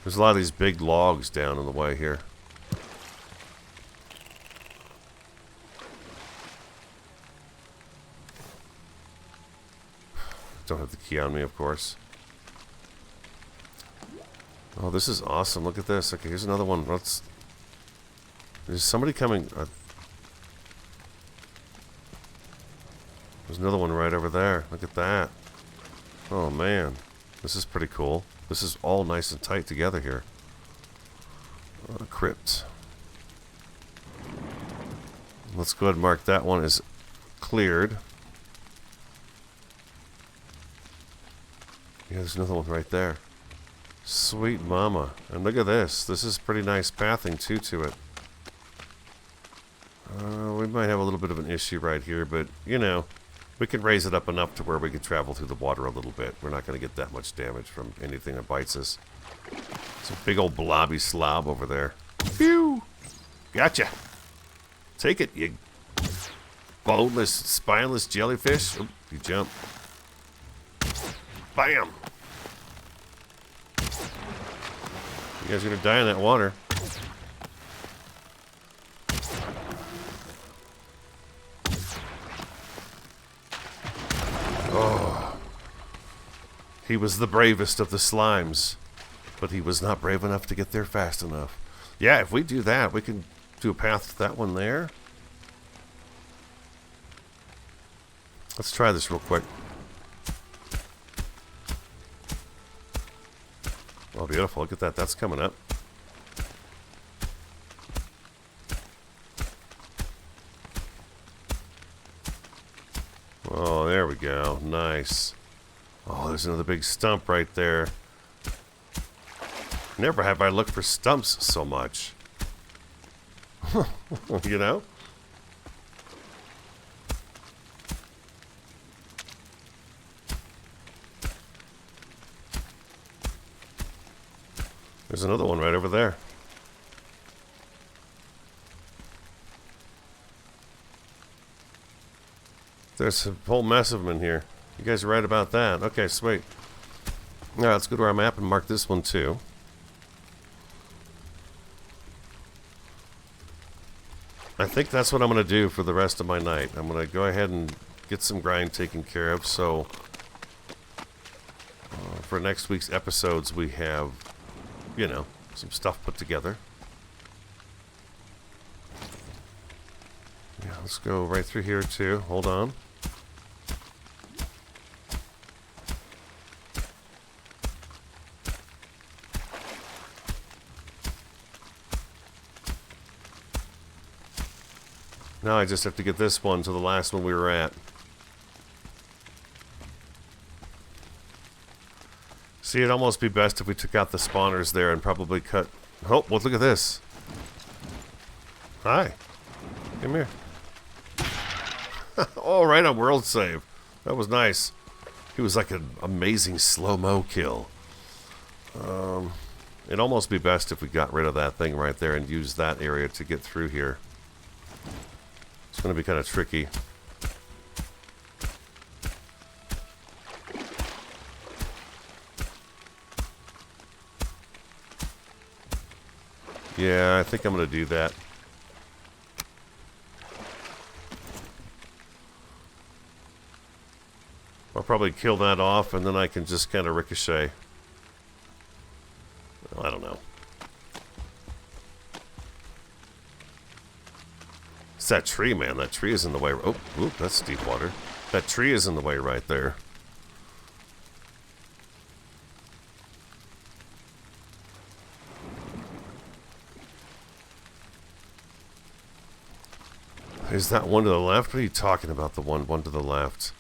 There's a lot of these big logs down in the way here. Don't have the key on me, of course. Oh, this is awesome. Look at this. Okay, here's another one. There's somebody coming. There's another one right over there. Look at that. Oh, man. This is pretty cool. This is all nice and tight together here. Crypt. Let's go ahead and mark that one as cleared. Yeah, there's another one right there. Sweet mama. And look at this. This is pretty nice pathing, too, to it. We might have a little bit of an issue right here, but, you know, we can raise it up enough to where we can travel through the water a little bit. We're not going to get that much damage from anything that bites us. It's a big old blobby slob over there. Phew! Gotcha! Take it, you boneless, spineless jellyfish. Oop, you jump. Bam! You guys are going to die in that water. Oh. He was the bravest of the slimes, but he was not brave enough to get there fast enough. Yeah, if we do that, we can do a path to that one there. Let's try this real quick. Oh, beautiful. Look at that. That's coming up. Oh, there we go. Nice. Oh, there's another big stump right there. Never have I looked for stumps so much. You know? There's another one right over there. There's a whole mess of them in here. You guys are right about that. Okay, sweet. Alright, let's go to our map and mark this one too. I think that's what I'm going to do for the rest of my night. I'm going to go ahead and get some grind taken care of, so for next week's episodes we have, you know, some stuff put together. Yeah, let's go right through here too. Hold on. Now I just have to get this one to the last one we were at. See, it'd almost be best if we took out the spawners there and probably cut... Oh, well, look at this. Hi. Come here. Oh, right on world save. That was nice. He was like an amazing slow-mo kill. It'd almost be best if we got rid of that thing right there and used that area to get through here. It's going to be kind of tricky. Yeah, I think I'm going to do that. I'll probably kill that off, and then I can just kind of ricochet. Well, I don't know. It's that tree, man. That tree is in the way. Oh, ooh, that's deep water. That tree is in the way right there. Is that one to the left? What are you talking about, the one to the left?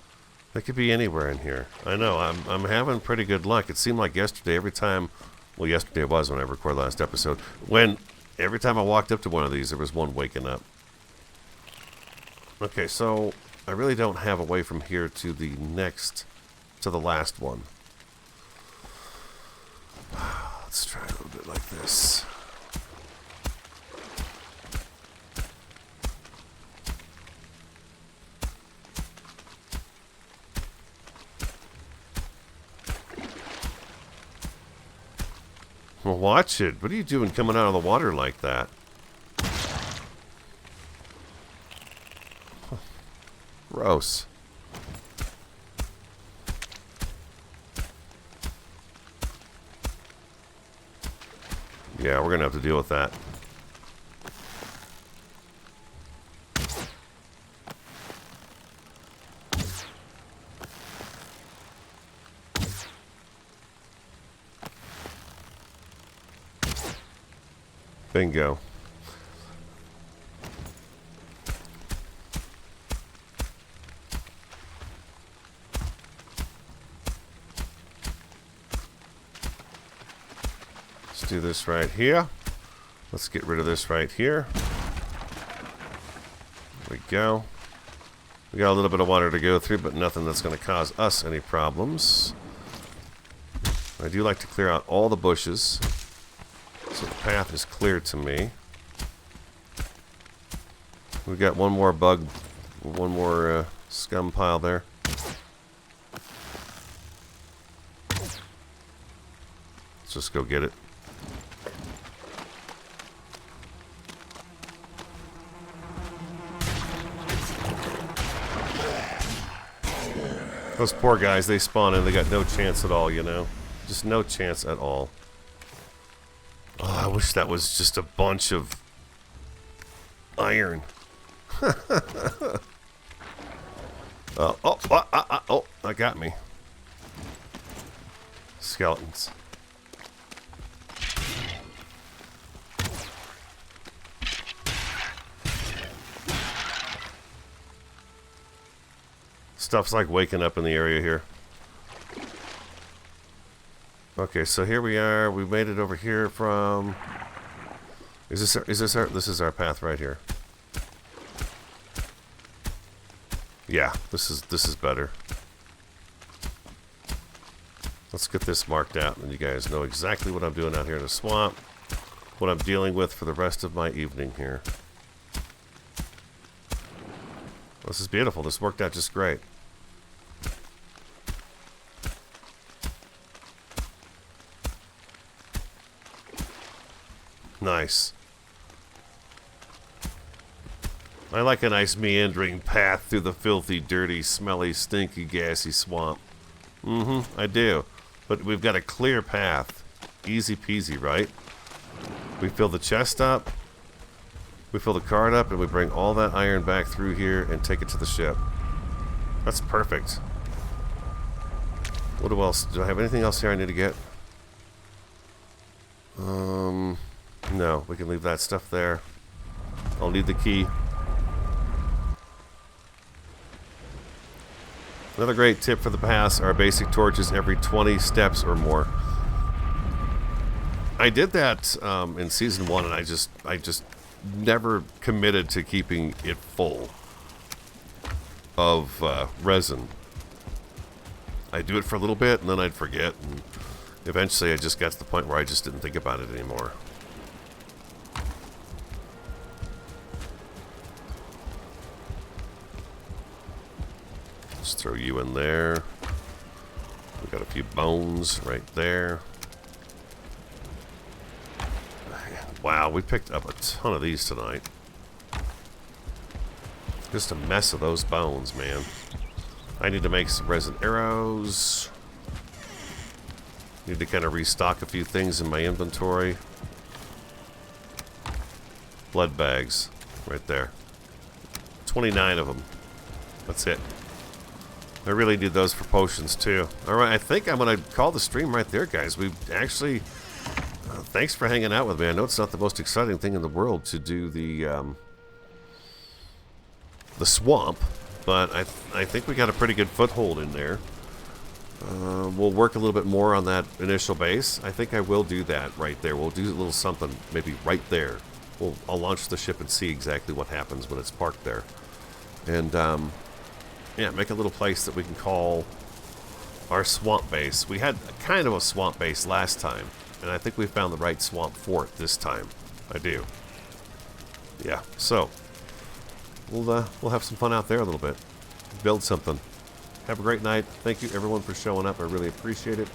That could be anywhere in here. I know, I'm having pretty good luck. It seemed like yesterday, every time... Well, yesterday it was when I recorded last episode. When every time I walked up to one of these, there was one waking up. Okay, so I really don't have a way from here to the next... to the last one. Let's try a little bit like this. Well, watch it. What are you doing coming out of the water like that? Gross. Yeah, we're gonna have to deal with that. Bingo. Let's do this right here. Let's get rid of this right here. There we go. We got a little bit of water to go through, but nothing that's going to cause us any problems. I do like to clear out all the bushes, so the path is clear to me. We've got one more bug, one more scum pile there. Let's just go get it. Those poor guys, they spawn in, they got no chance at all, you know? Just no chance at all. Oh, I wish that was just a bunch of iron. Oh, that got me. Skeletons. Stuff's like waking up in the area here. Okay, so here we are. We made it over here from... This is our path right here. Yeah, this is better. Let's get this marked out, and you guys know exactly what I'm doing out here in the swamp, what I'm dealing with for the rest of my evening here. This is beautiful. This worked out just great. Nice. I like a nice meandering path through the filthy, dirty, smelly, stinky, gassy swamp. I do. But we've got a clear path. Easy peasy, right? We fill the chest up, we fill the cart up, and we bring all that iron back through here and take it to the ship. That's perfect. What else? Do I have anything else here I need to get? No, we can leave that stuff there. I'll need the key. Another great tip for the pass are basic torches every 20 steps or more. I did that in season 1, and I just never committed to keeping it full of resin. I'd do it for a little bit, and then I'd forget, and eventually I just got to the point where I just didn't think about it anymore. Just throw you in there. We got a few bones right there. Wow, we picked up a ton of these tonight. Just a mess of those bones, man. I need to make some resin arrows. Need to kind of restock a few things in my inventory. Blood bags, right there. 29 of them. That's it. I really need those for potions, too. Alright, I think I'm going to call the stream right there, guys. We've actually... thanks for hanging out with me. I know it's not the most exciting thing in the world to do the swamp, but I think we got a pretty good foothold in there. We'll work a little bit more on that initial base. I think I will do that right there. We'll do a little something maybe right there. I'll launch the ship and see exactly what happens when it's parked there. And, yeah, make a little place that we can call our swamp base. We had kind of a swamp base last time, and I think we found the right swamp for it this time. I do. Yeah, so we'll have some fun out there a little bit. Build something. Have a great night. Thank you, everyone, for showing up. I really appreciate it.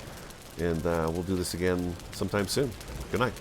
And we'll do this again sometime soon. Good night.